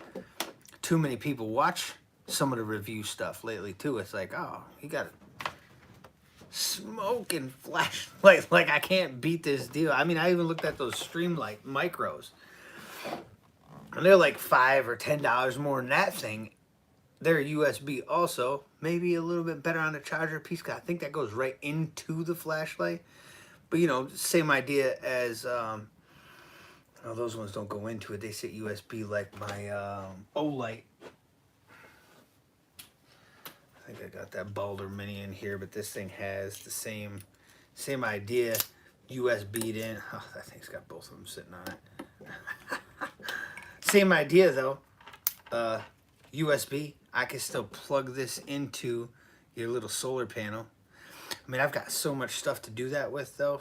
too many people watch some of the review stuff lately too. It's like, oh, you got a smoking flashlight. Like, I can't beat this deal. I mean, I even looked at those Streamlight Micros, and they're like $5 or $10 more than that thing. They're USB also, maybe a little bit better on the charger piece, 'cause I think that goes right into the flashlight. But you know, same idea as oh, those ones don't go into it. They say USB, like my Olight. I think I got that Balder Mini in here, but this thing has the same idea, USB'd in. Oh, that thing's got both of them sitting on it. Same idea though. USB. I can still plug this into your little solar panel. I mean, I've got so much stuff to do that with, though.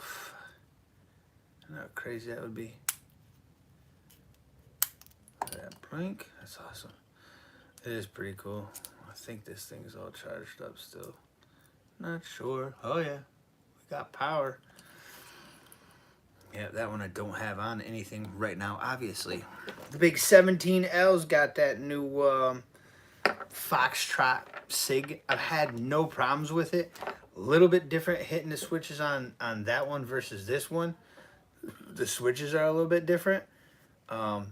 I know how crazy that would be. That blink, that's awesome. It is pretty cool. I think this thing's all charged up still. Not sure. Oh yeah, we got power. Yeah, that one I don't have on anything right now, obviously. The big 17L's got that new Foxtrot SIG. I've had no problems with it. A little bit different hitting the switches on that one versus this one. The switches are a little bit different. I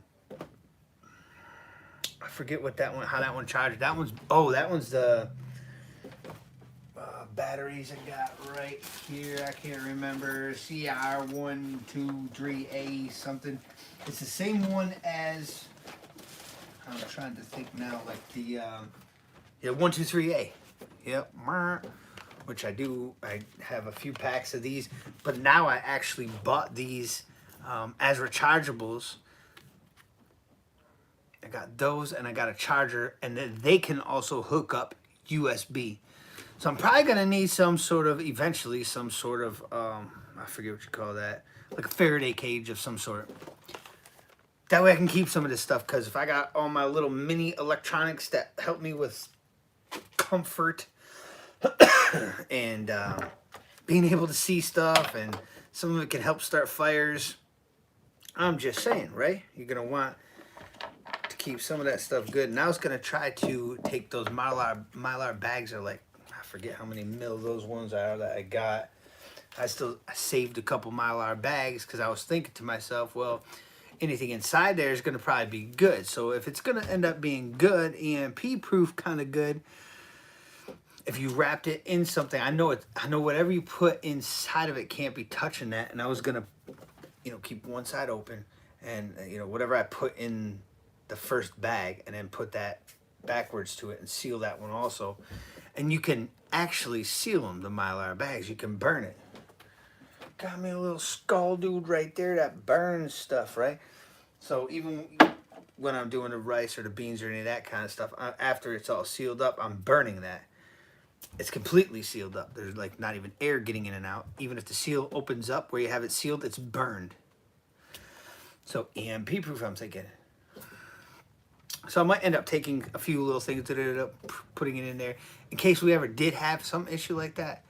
forget what that one, how that one charged. That one's, oh, that one's the batteries I got right here. I can't remember. CR123A something. It's the same one as, I'm trying to think now, like the yeah, 123A. Yep. Which I do. I have a few packs of these, but now I actually bought these as rechargeables. I got those, and I got a charger, and then they can also hook up USB. So I'm probably gonna need some sort of, eventually, some sort of I forget what you call that, like a Faraday cage of some sort. That way I can keep some of this stuff, because if I got all my little mini electronics that help me with comfort and being able to see stuff, and some of it can help start fires. I'm just saying, right? You're going to want to keep some of that stuff good. And I was going to try to take those Mylar bags, are like, I forget how many mil those ones are that I got. I saved a couple Mylar bags because I was thinking to myself, well, anything inside there is going to probably be good. So if it's going to end up being good, EMP proof, kind of good, if you wrapped it in something, I know whatever you put inside of it can't be touching that. And I was gonna, you know, keep one side open, and you know, whatever I put in the first bag, and then put that backwards to it and seal that one also. And you can actually seal them, the Mylar bags. You can burn it. Got me a little skull dude right there that burns stuff, right? So even when I'm doing the rice or the beans or any of that kind of stuff, after it's all sealed up, I'm burning that. It's completely sealed up. There's like not even air getting in and out. Even if the seal opens up where you have it sealed, it's burned. So EMP proof, I'm thinking. So I might end up taking a few little things that ended up putting it in there in case we ever did have some issue like that.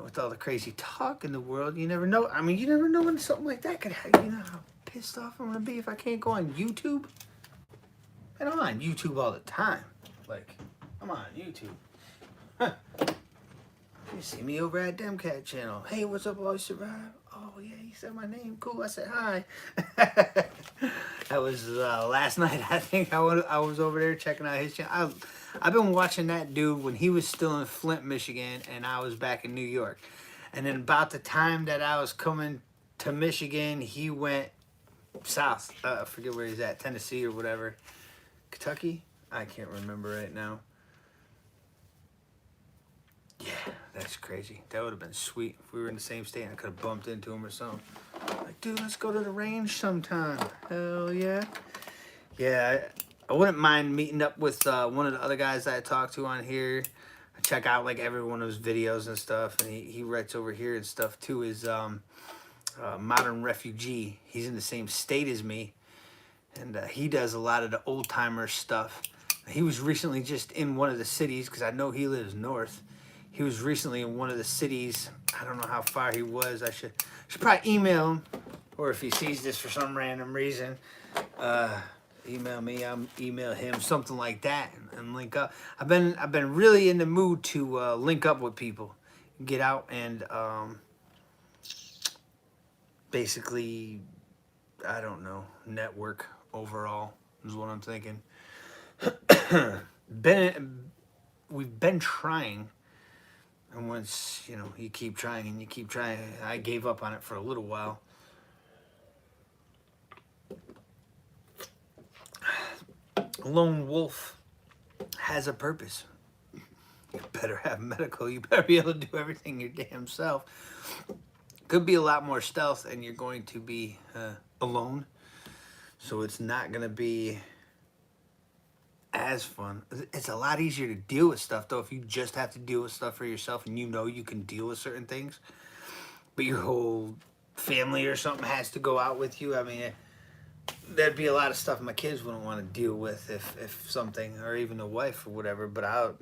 With all the crazy talk in the world, you never know. I mean, you never know when something like that could happen. You know how pissed off I'm gonna be if I can't go on YouTube? And I'm on YouTube all the time. Like, I'm on YouTube. Huh. You see me over at Demcat channel. Hey, what's up, Always Survive? Oh yeah, he said my name. Cool. I said hi. That was last night. I think I was over there checking out his channel. I've been watching that dude when he was still in Flint, Michigan, and I was back in New York. And then about the time that I was coming to Michigan, he went south. I forget where he's at, Tennessee or whatever. Kentucky? I can't remember right now. Yeah, that's crazy. That would have been sweet if we were in the same state and I could have bumped into him or something. Like, dude, let's go to the range sometime. Hell yeah. Yeah, I wouldn't mind meeting up with one of the other guys that I talked to on here. I check out like every one of his videos and stuff, and he writes over here and stuff too. Is Modern Refugee. He's in the same state as me, and he does a lot of the old timer stuff. He was recently just in one of the cities, because I know he lives north. He was recently in one of the cities. I don't know how far he was. I should probably email him, or if he sees this for some random reason, email me. I'm email him, something like that, and link up. I've been really in the mood to link up with people, get out and basically, I don't know, network overall is what I'm thinking. We've been trying, and once you keep trying and you keep trying, I gave up on it for a little while. Lone Wolf has a purpose. You better have medical. You better be able to do everything your damn self. Could be a lot more stealth, and you're going to be alone, so it's not going to be as fun. It's a lot easier to deal with stuff, though, if you just have to deal with stuff for yourself and you can deal with certain things, but your whole family or something has to go out with you. I mean, there'd be a lot of stuff my kids wouldn't want to deal with if something, or even the wife or whatever, but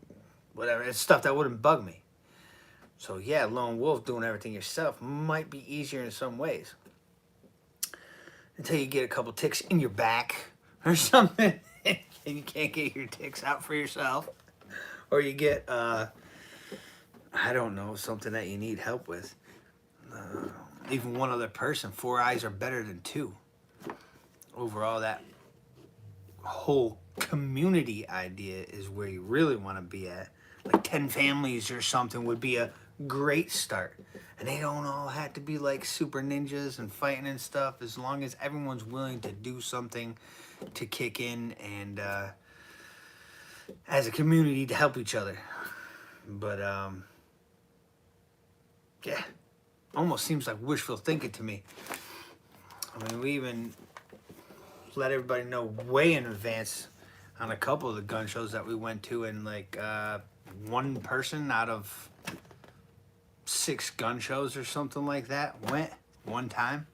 whatever, it's stuff that wouldn't bug me. So yeah, Lone Wolf, doing everything yourself might be easier in some ways. Until you get a couple ticks in your back or something, and you can't get your ticks out for yourself. Or you get, I don't know, something that you need help with. Even one other person. 4 eyes are better than 2. Overall, that whole community idea is where you really want to be at. Like 10 families or something would be a great start. And they don't all have to be like super ninjas and fighting and stuff, as long as everyone's willing to do something to kick in and as a community to help each other. But yeah, almost seems like wishful thinking to me. I mean, we even let everybody know way in advance on a couple of the gun shows that we went to, and like one person out of 6 gun shows or something like that went one time.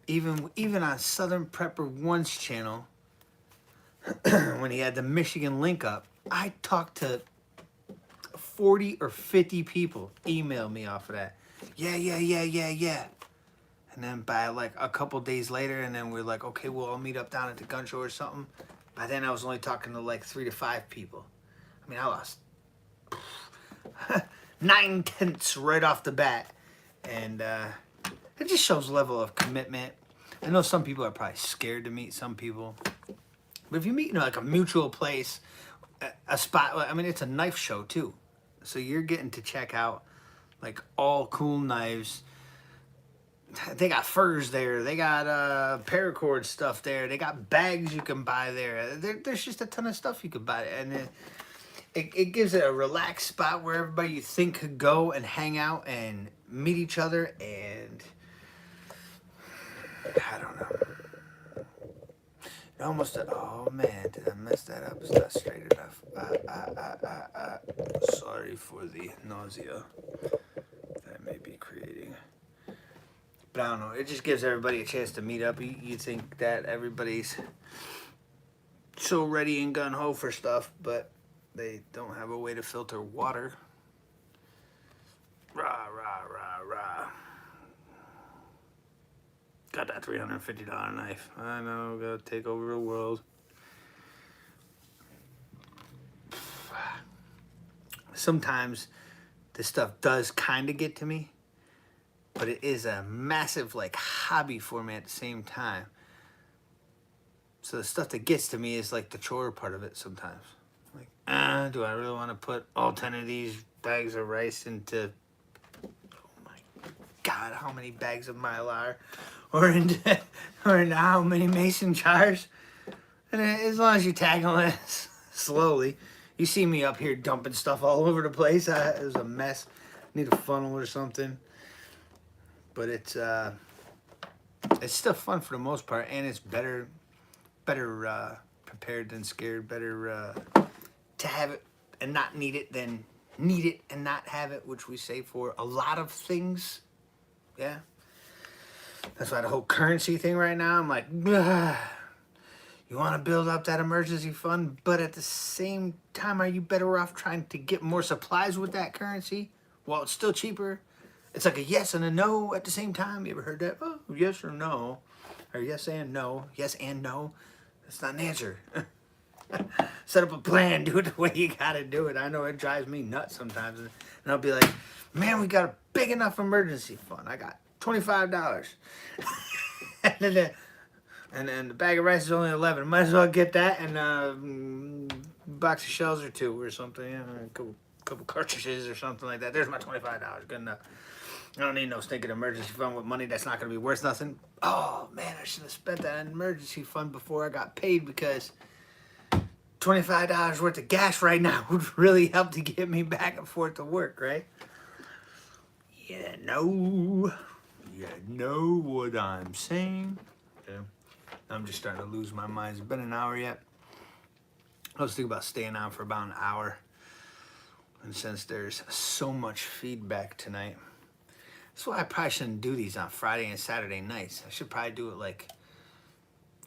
Even on Southern Prepper 1's channel, when he had the Michigan link up, I talked to 40 or 50 people email me off of that. Yeah. And then by like a couple days later, and then we're like, okay, we'll all meet up down at the gun show or something. By then I was only talking to like 3 to 5 people. I mean, I lost 9/10 right off the bat. And it just shows a level of commitment. I know some people are probably scared to meet some people. But if you meet like a mutual place, a spot, I mean, it's a knife show too. So you're getting to check out like all cool knives. They got furs there. They got paracord stuff there. They got bags you can buy there. There's just a ton of stuff you could buy. And it gives it a relaxed spot where everybody you think could go and hang out and meet each other. And I don't know. It almost, oh man, did I mess that up? It's not straight enough. Sorry for the nausea that I may be creating. But I don't know, it just gives everybody a chance to meet up. You think that everybody's so ready and gung-ho for stuff, but they don't have a way to filter water. Rah. Got that $350 knife. I know, gotta take over the world. Sometimes this stuff does kind of get to me, but it is a massive like hobby for me at the same time. So the stuff that gets to me is like the chore part of it sometimes. Like, do I really want to put all 10 of these bags of rice into, oh my God, how many bags of Mylar? Or into how many mason jars? And as long as you tackle it slowly. You see me up here dumping stuff all over the place. It was a mess. Need a funnel or something. But it's still fun for the most part, and it's better prepared than scared. Better to have it and not need it than need it and not have it, which we say for a lot of things. Yeah. That's why the whole currency thing right now, I'm like, ugh. You want to build up that emergency fund, but at the same time, are you better off trying to get more supplies with that currency? Well, it's still cheaper. It's like a yes and a no at the same time. You ever heard that? Oh, yes or no. Or yes and no. Yes and no. That's not an answer. Set up a plan. Do it the way you got to do it. I know it drives me nuts sometimes. And I'll be like, man, we got a big enough emergency fund. I got $25. And then the bag of rice is only 11. Might as well get that and a box of shells or two or something. You know, a couple cartridges or something like that. There's my $25. Good enough. I don't need no stinking emergency fund with money that's not going to be worth nothing. Oh, man, I should have spent that emergency fund before I got paid, because $25 worth of gas right now would really help to get me back and forth to work, right? Yeah, no. You know what I'm saying? Yeah. I'm just starting to lose my mind. It's been an hour yet. I was thinking about staying on for about an hour. And since there's so much feedback tonight, that's why I probably shouldn't do these on Friday and Saturday nights. I should probably do it like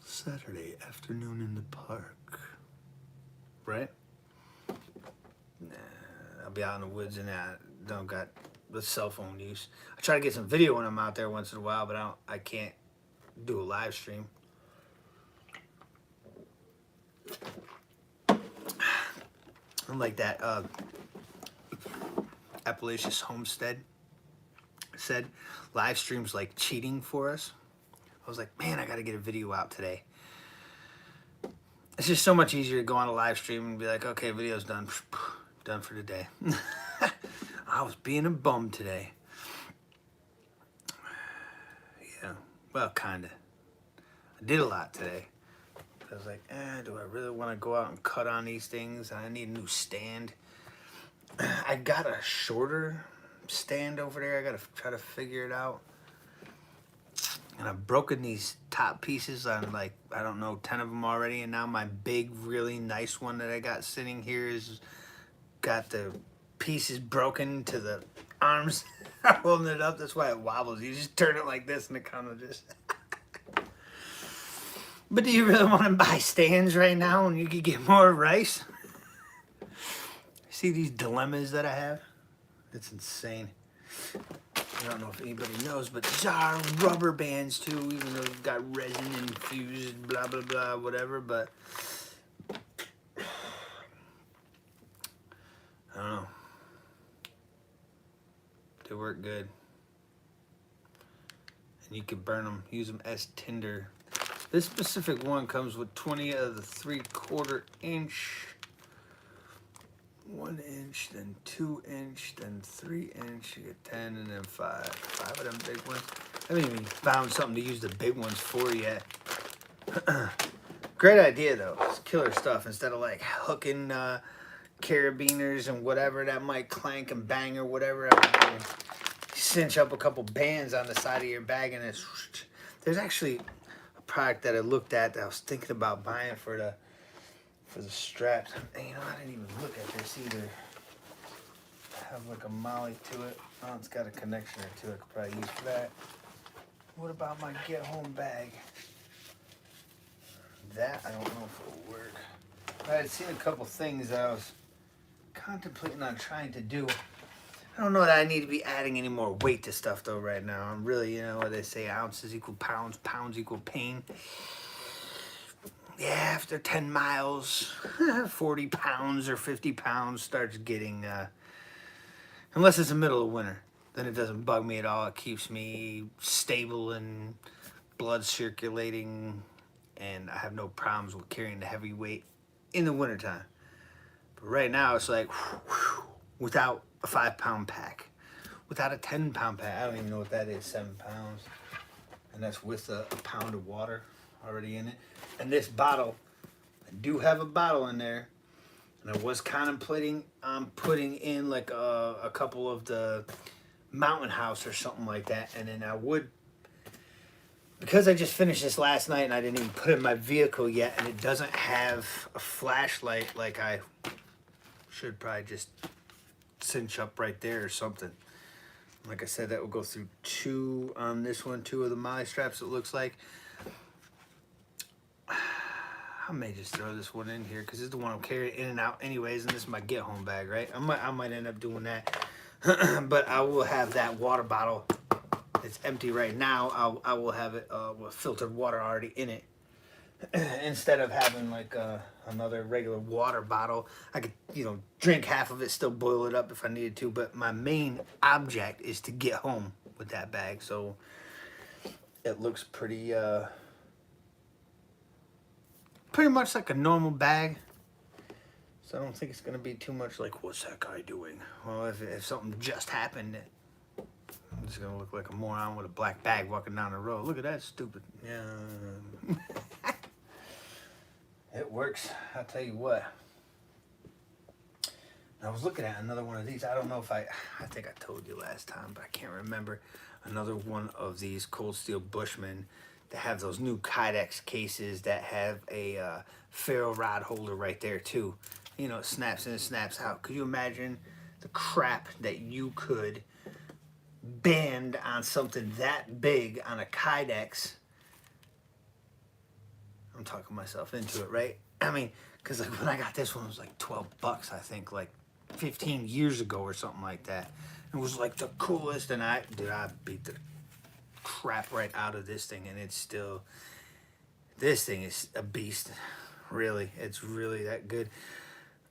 Saturday afternoon in the park. Right? Nah, I'll be out in the woods and I don't got the cell phone use. I try to get some video when I'm out there once in a while, but I can't do a live stream. Like that Appalachian Homestead said, live streams like cheating for us. I was like, man, I gotta get a video out today. It's just so much easier to go on a live stream and be like, okay, video's done for the day. I was being a bum today. Yeah, well, kinda. I did a lot today. I was like, do I really want to go out and cut on these things? I need a new stand. I got a shorter stand over there. I got to try to figure it out. And I've broken these top pieces on, like, I don't know, 10 of them already. And now my big, really nice one that I got sitting here is got the pieces broken to the arms holding it up. That's why it wobbles. You just turn it like this and it kind of just... But do you really want to buy stands right now when you could get more rice? See these dilemmas that I have? It's insane. I don't know if anybody knows, but these are rubber bands too, even though they've got resin infused, blah, blah, blah, whatever, but I don't know. They work good. And you can burn them, use them as tinder. This specific one comes with 20 of the 3/4 inch, 1 inch, then 2 inch, then 3 inch. You get 10 and then 5. 5 of them big ones. I haven't even found something to use the big ones for yet. Great idea though. It's killer stuff. Instead of like hooking carabiners and whatever that might clank and bang or whatever, I mean, cinch up a couple bands on the side of your bag and it's. There's actually product that I looked at that I was thinking about buying for the straps. And you know, I didn't even look at this either. Have like a molly to it. Oh, it's got a connection or two I could probably use for that. What about my get home bag? That I don't know if it'll work. I had seen a couple things that I was contemplating on trying to do. I don't know that I need to be adding any more weight to stuff though right now. I'm really, you know what they say, ounces equal pounds, pounds equal pain. Yeah, after 10 miles, 40 pounds or 50 pounds starts getting, unless it's the middle of winter, then it doesn't bug me at all. It keeps me stable and blood circulating, and I have no problems with carrying the heavy weight in the wintertime. But right now it's like, without a 5-pound pack, without a 10-pound pack. I don't even know what that is, 7 pounds. And that's with a pound of water already in it. And this bottle, I do have a bottle in there. And I was contemplating putting in like a couple of the Mountain House or something like that. And then I would, because I just finished this last night and I didn't even put it in my vehicle yet, and it doesn't have a flashlight like I should probably just cinch up right there or something. Like I said, that will go through 2 on this one, 2 of the MOLLE straps, it looks like. I may just throw this one in here because it's the one I'm carrying in and out anyways, and this is my get home bag, right? I might end up doing that. But I will have that water bottle. It's empty right now. I will have it with filtered water already in it. Instead of having like another regular water bottle, I could, you know, drink half of it, still boil it up if I needed to. But my main object is to get home with that bag. So it looks pretty much like a normal bag. So I don't think it's going to be too much like, what's that guy doing? Well, if something just happened, I'm just going to look like a moron with a black bag walking down the road. Look at that stupid. Yeah. It works, I'll tell you what. I was looking at another one of these. I don't know if I think I told you last time, but I can't remember. Another one of these Cold Steel Bushmen that have those new Kydex cases that have a ferro rod holder right there too. You know, it snaps in and snaps out. Could you imagine the crap that you could band on something that big on a Kydex? I'm talking myself into it, right? I mean, because like when I got this one, it was like 12 bucks, I think, like 15 years ago or something like that. It was like the coolest, and I beat the crap right out of this thing, and it's still, this thing is a beast, really. It's really that good.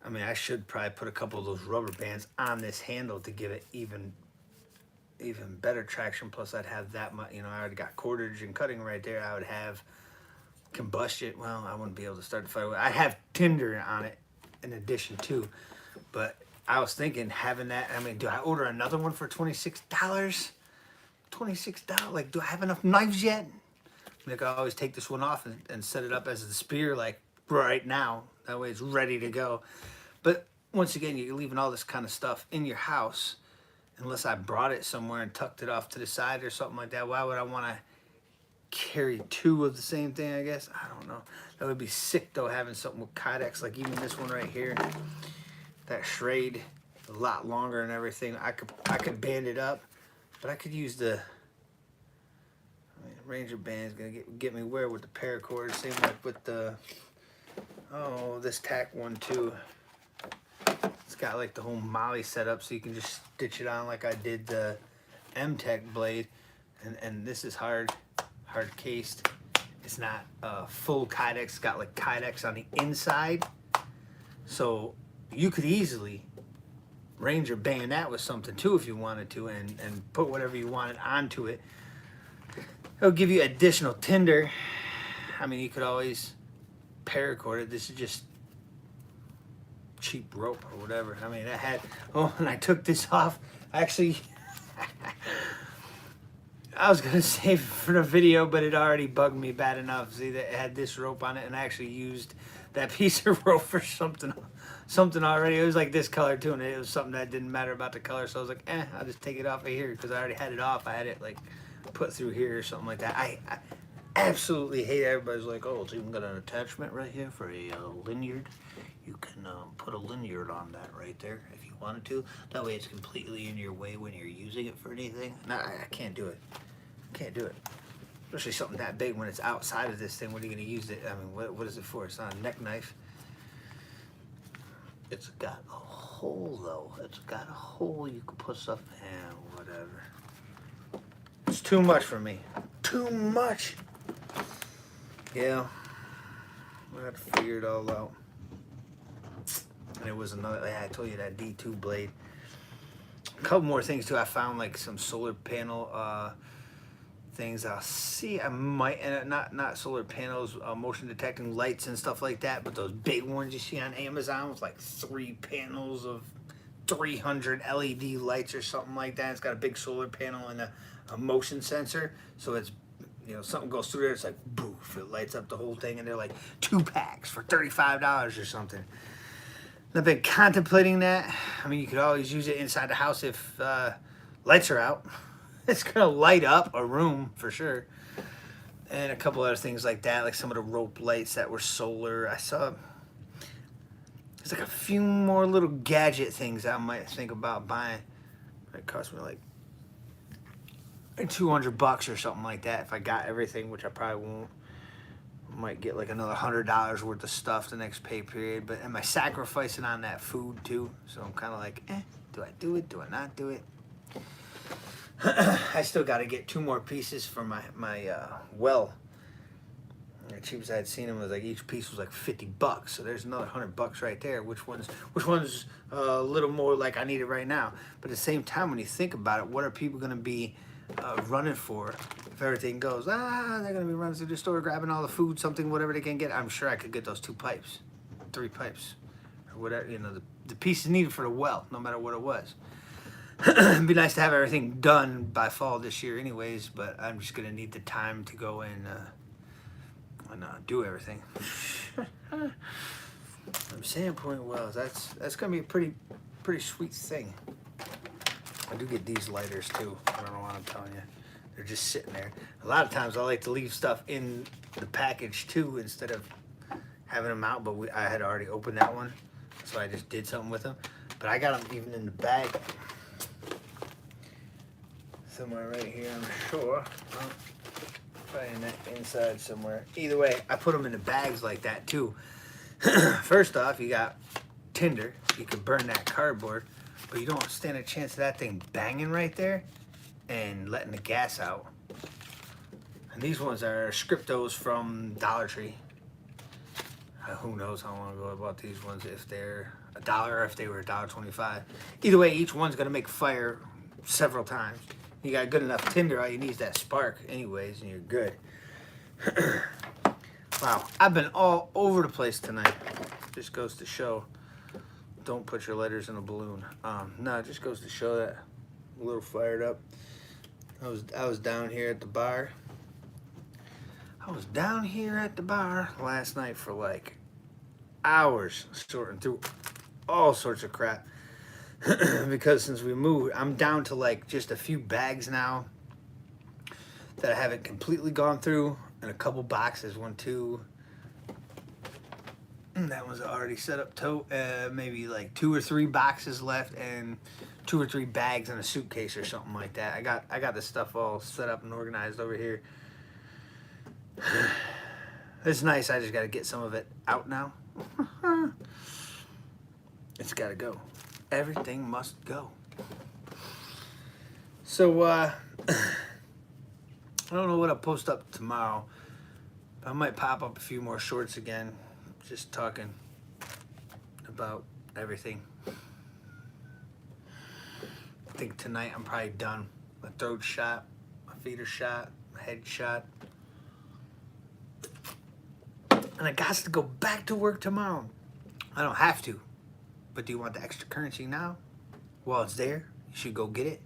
I mean, I should probably put a couple of those rubber bands on this handle to give it even better traction. Plus, I'd have that much, you know, I already got cordage and cutting right there. I would have combustion. Well, I wouldn't be able to start the fire. I have tinder on it in addition too, but I was thinking having that. I mean, do I order another one for $26? $26. Like, do I have enough knives yet? Like, I always take this one off and set it up as the spear, like right now. That way, it's ready to go. But once again, you're leaving all this kind of stuff in your house, unless I brought it somewhere and tucked it off to the side or something like that. Why would I want to carry 2 of the same thing, I guess? I don't know. That would be sick though, having something with Kydex, like even this one right here, that Schrade, a lot longer and everything. I could band it up, but I could use the, I mean, Ranger band's gonna get me where with the paracord. Same like with the, oh, this tack one too. It's got like the whole MOLLE setup, so you can just stitch it on like I did the M-Tech blade, and this is hard cased. It's not full Kydex. It's got like Kydex on the inside, so you could easily Ranger band that with something too if you wanted to, and put whatever you wanted onto it. It'll give you additional tinder. I mean, you could always paracord it. This is just cheap rope or whatever. I mean, I had, oh, and I took this off. Actually, I was gonna save it for the video, but it already bugged me bad enough. See, that it had this rope on it, and I actually used that piece of rope for something already. It was like this color too, and it was something that didn't matter about the color. So I was like, I'll just take it off of here because I already had it off. I had it like put through here or something like that. I absolutely hate it. Everybody's like, oh, it's even got an attachment right here for a lanyard. You can put a lanyard on that right there if you wanted to. That way it's completely in your way when you're using it for anything. No, I can't do it. Can't do it. Especially something that big when it's outside of this thing. What are you going to use it? I mean, what is it for? It's not a neck knife. It's got a hole, though. It's got a hole you can put stuff in. Whatever. It's too much for me. Too much. Yeah. I had to figure it all out. And it was another, I told you, that D2 blade. A couple more things too. I found like some solar panel things. I'll see. I might, and not solar panels, motion detecting lights and stuff like that, but those big ones you see on Amazon with like 3 panels of 300 LED lights or something like that. It's got a big solar panel and a motion sensor, so it's, you know, something goes through there, it's like boof, it lights up the whole thing, and they're like 2 packs for $35 or something. I've been contemplating that. I mean, you could always use it inside the house if lights are out. It's gonna light up a room for sure. And a couple other things like that, like some of the rope lights that were solar. I saw There's like a few more little gadget things I might think about buying. It cost me like $200 or something like that if I got everything, which I probably won't. Might get like another $100 worth of stuff the next pay period. But am I sacrificing on that food too? So I'm kind of like, do I do it? Do I not do it? I still got to get 2 more pieces for my well. The cheapest I had seen them was like each piece was like $50. So there's another $100 right there. Which one's a little more like I need it right now. But at the same time, when you think about it, what are people going to be running for if everything goes? They're going to be running through the store, grabbing all the food, something, whatever they can get. I'm sure I could get those 2 pipes, 3 pipes, or whatever. You know, the pieces needed for the well, no matter what it was. It'd be nice to have everything done by fall this year, anyways. But I'm just going to need the time to go and do everything. I'm Sandpoint wells. That's gonna be a pretty sweet thing. I do get these lighters too. I don't know what I'm telling you. They're just sitting there. A lot of times I like to leave stuff in the package too instead of having them out. But I had already opened that one, so I just did something with them. But I got them even in the bag somewhere right here, I'm sure. Probably in that inside somewhere. Either way, I put them in the bags like that too. First off, you got tinder. You can burn that cardboard, but you don't stand a chance of that thing banging right there and letting the gas out. And these ones are Scriptos from Dollar Tree. Who knows how long ago I bought these ones, if they're $1 or if they were $1.25. Either way, each one's gonna make fire several times. You got good enough tinder, all you need is that spark anyways, and you're good. Wow, I've been all over the place tonight. Just goes to show, don't put your letters in a balloon. No, it just goes to show that I'm a little fired up. I was down here at the bar. I was down here at the bar last night for like hours sorting through all sorts of crap. Because since we moved, I'm down to like just a few bags now that I haven't completely gone through, and a couple boxes, 1, 2. That one's already set up. Maybe like 2 or 3 boxes left, and 2 or 3 bags in a suitcase or something like that. I got this stuff all set up and organized over here. It's nice. I just got to get some of it out now. It's got to go. Everything must go. So, I don't know what I'll post up tomorrow. I might pop up a few more shorts again, just talking about everything. I think tonight I'm probably done. My throat shot, my feet are shot, my head shot. And I got to go back to work tomorrow. I don't have to. But do you want the extra currency now? Well, it's there. You should go get it.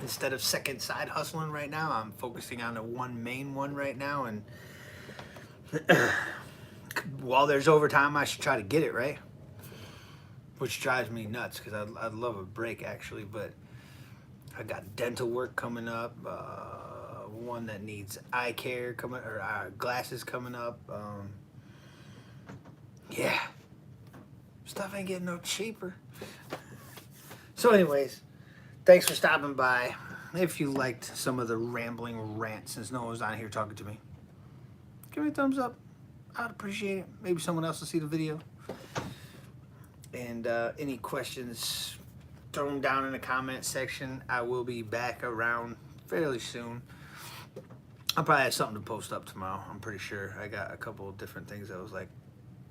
Instead of second side hustling right now, I'm focusing on the one main one right now. And while there's overtime, I should try to get it, right? Which drives me nuts because I'd love a break, actually. But I got dental work coming up. One that needs eye care coming, or glasses coming up. Yeah. Stuff ain't getting no cheaper. So anyways, thanks for stopping by. If you liked some of the rambling rant, since no one was on here talking to me, give me a thumbs up. I'd appreciate it. Maybe someone else will see the video. And any questions, throw them down in the comment section. I will be back around fairly soon. I'll probably have something to post up tomorrow. I'm pretty sure. I got a couple of different things that was like,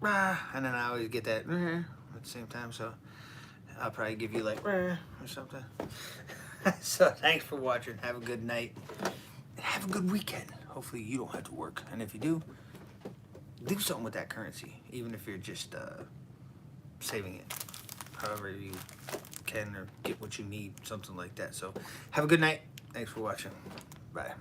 and then I always get that at the same time, so I'll probably give you like or something. So thanks for watching. Have a good night and have a good weekend. Hopefully you don't have to work, and if you do something with that currency, even if you're just saving it however you can, or get what you need, something like that. So have a good night. Thanks for watching. Bye.